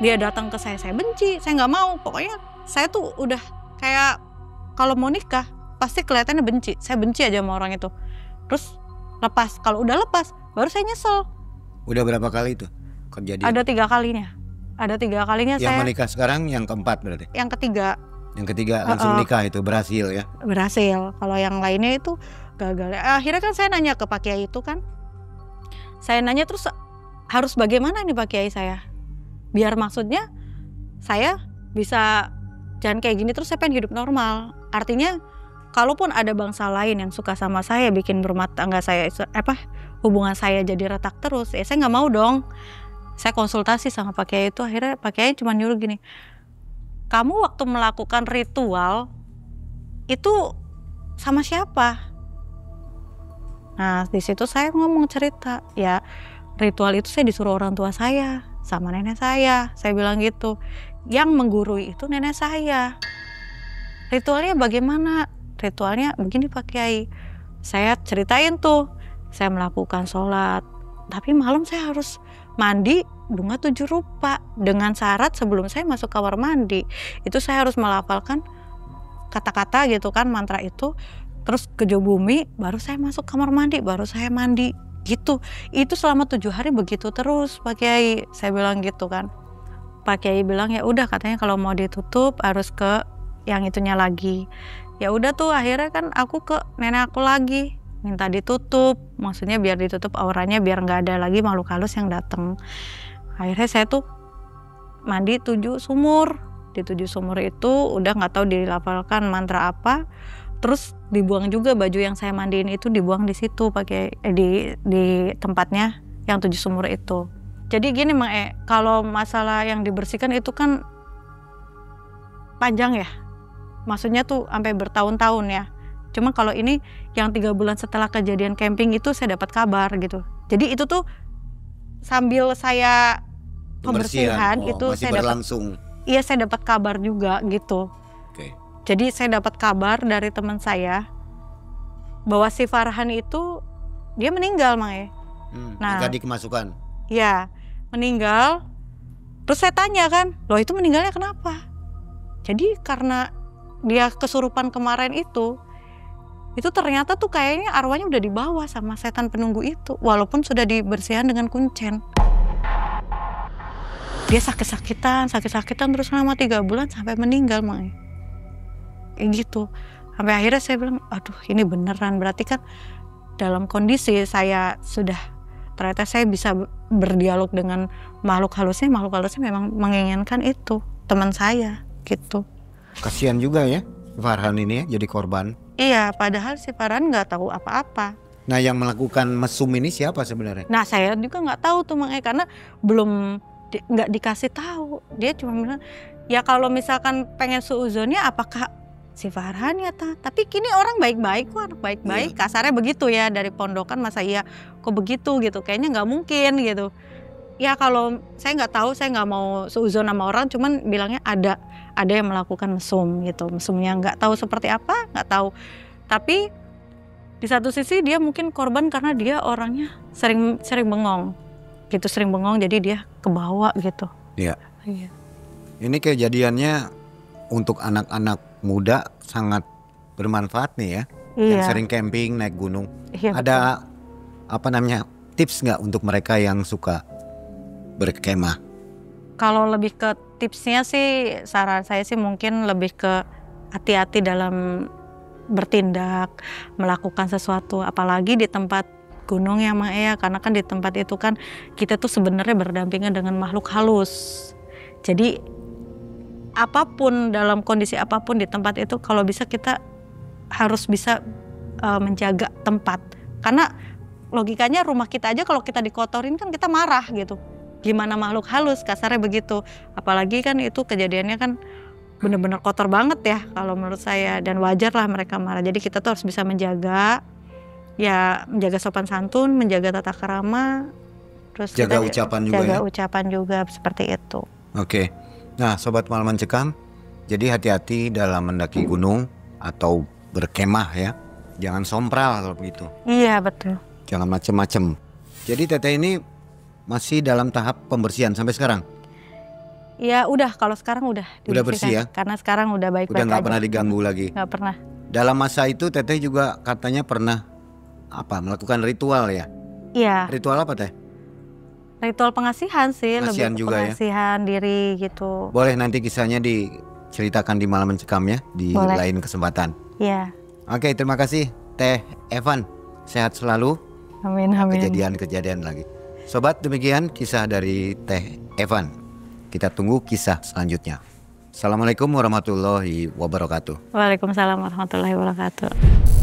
Dia datang ke saya benci, saya nggak mau. Pokoknya saya tuh udah kayak kalau mau nikah pasti kelihatannya benci. Saya benci aja sama orang itu. Terus lepas, kalau udah lepas baru saya nyesel.
Udah berapa kali itu kejadian?
Ada 3 kalinya. Ada 3 kalinya
yang
saya.
Yang menikah sekarang yang keempat berarti?
Yang ketiga.
Yang ketiga langsung nikah itu berhasil ya?
Berhasil. Kalau yang lainnya itu gagal. Akhirnya kan saya nanya ke Pak Kiai itu kan. Saya nanya terus harus bagaimana nih Pak Kiai saya? Biar maksudnya saya bisa jangan kayak gini terus, saya pengen hidup normal. Artinya kalaupun ada bangsa lain yang suka sama saya, bikin berumah tangga saya hubungan saya jadi retak terus, ya saya nggak mau dong. Saya konsultasi sama Pak Kiai itu, akhirnya Pak Kiai cuma nyuruh gini, kamu waktu melakukan ritual itu sama siapa? Nah di situ saya ngomong cerita, ya ritual itu saya disuruh orang tua saya sama nenek saya bilang gitu. Yang menggurui itu nenek saya. Ritualnya bagaimana? Ritualnya begini Pak Kiai. Saya ceritain tuh, saya melakukan sholat, tapi malam saya harus mandi bunga 7 rupa dengan syarat sebelum saya masuk kamar mandi itu saya harus melafalkan kata-kata gitu kan, mantra itu, terus kejo bumi, baru saya masuk kamar mandi, baru saya mandi gitu. Itu selama 7 hari begitu terus Pak Kiai. Saya bilang gitu kan. Pak Kiai bilang ya udah, katanya kalau mau ditutup harus ke yang itunya lagi. Ya udah tuh akhirnya kan aku ke nenek aku lagi minta ditutup, maksudnya biar ditutup auranya biar nggak ada lagi makhluk halus yang datang. Akhirnya saya tuh mandi 7 sumur. Di 7 sumur itu udah nggak tahu dilafalkan mantra apa, terus dibuang juga baju yang saya mandiin itu, dibuang di situ pakai di tempatnya yang 7 sumur itu. Jadi gini Mang kalau masalah yang dibersihkan itu kan panjang ya, maksudnya tuh sampai bertahun-tahun ya. Cuma kalau ini yang 3 bulan setelah kejadian camping itu saya dapat kabar gitu. Jadi itu tuh sambil saya pembersihan itu
masih
saya
berlangsung.
Iya, saya dapat kabar juga gitu.
Oke.
Jadi saya dapat kabar dari teman saya bahwa si Farhan itu dia meninggal Mang
Nah, tadi kemasukan.
Ya, meninggal. Terus saya tanya kan, loh itu meninggalnya kenapa? Jadi karena dia kesurupan kemarin itu ternyata tuh kayaknya arwahnya udah dibawa sama setan penunggu itu, walaupun sudah dibersihkan dengan kuncen. Dia sakit-sakitan terus selama 3 bulan sampai meninggal Mang. Kayak gitu. Sampai akhirnya saya bilang, aduh ini beneran, berarti kan dalam kondisi saya sudah, ternyata saya bisa berdialog dengan makhluk halusnya memang menginginkan itu, teman saya gitu.
Kasihan juga ya Farhan ini ya jadi korban.
Iya, padahal si Farhan nggak tahu apa-apa.
Nah yang melakukan mesum ini siapa sebenarnya?
Nah saya juga nggak tahu tuh Mang karena belum nggak dikasih tahu. Dia cuma bilang ya kalau misalkan pengen suuzonnya apakah si Farhan ya tapi kini orang baik-baik kok, anak baik-baik. Kasarnya begitu ya, dari pondokan masa iya kok begitu gitu, kayaknya nggak mungkin gitu. Ya kalau saya nggak tahu, saya nggak mau suuzon sama orang, cuman bilangnya ada yang melakukan mesum gitu. Mesumnya nggak tahu seperti apa, nggak tahu. Tapi di satu sisi dia mungkin korban karena dia orangnya sering bengong gitu, sering bengong jadi dia kebawa gitu.
Iya.
Iya.
Ini kejadiannya untuk anak-anak muda sangat bermanfaat nih ya. Yang
Iya.
sering camping, naik gunung.
Iya,
Ada apa namanya tips nggak untuk mereka yang suka berkemah?
Kalau lebih ke tipsnya sih, saran saya sih mungkin lebih ke hati-hati dalam bertindak, melakukan sesuatu, apalagi di tempat gunung ya Mak ya, karena kan di tempat itu kan kita tuh sebenarnya berdampingan dengan makhluk halus. Jadi apapun, dalam kondisi apapun di tempat itu, kalau bisa kita harus bisa menjaga tempat, karena logikanya rumah kita aja kalau kita dikotorin kan kita marah gitu. Gimana makhluk halus, kasarnya begitu. Apalagi kan itu kejadiannya kan bener-bener kotor banget ya kalau menurut saya, dan wajar lah mereka marah. Jadi kita tuh harus bisa menjaga, ya menjaga sopan santun, menjaga tata krama, terus
Jaga
kita
ucapan juga
jaga
ya?
ucapan juga seperti itu.
Oke. Nah Sobat Malam Mencekam, jadi hati-hati dalam mendaki gunung atau berkemah ya. Jangan sompral kalau begitu.
Iya betul.
Jangan macem-macem. Jadi Teteh ini masih dalam tahap pembersihan sampai sekarang?
Ya udah, kalau sekarang udah
Udah bersih ya?
Karena sekarang udah baik-baik
Udah nggak
aja.
pernah diganggu lagi?
Nggak pernah.
Dalam masa itu Teteh juga katanya pernah melakukan ritual ya?
Iya,
Ritual apa Teh?
ritual pengasihan sih,
Pengasihan
lebih ke
juga ya?
pengasihan diri gitu.
Boleh nanti kisahnya diceritakan di Malam Mencekam ya, di
Boleh.
lain kesempatan.
Iya,
Oke, terima kasih Teh Evan. Sehat selalu.
amin amin.
Kejadian-kejadian lagi. Sobat, demikian kisah dari Teh Evan. Kita tunggu kisah selanjutnya. Assalamualaikum warahmatullahi wabarakatuh.
Waalaikumsalam warahmatullahi wabarakatuh.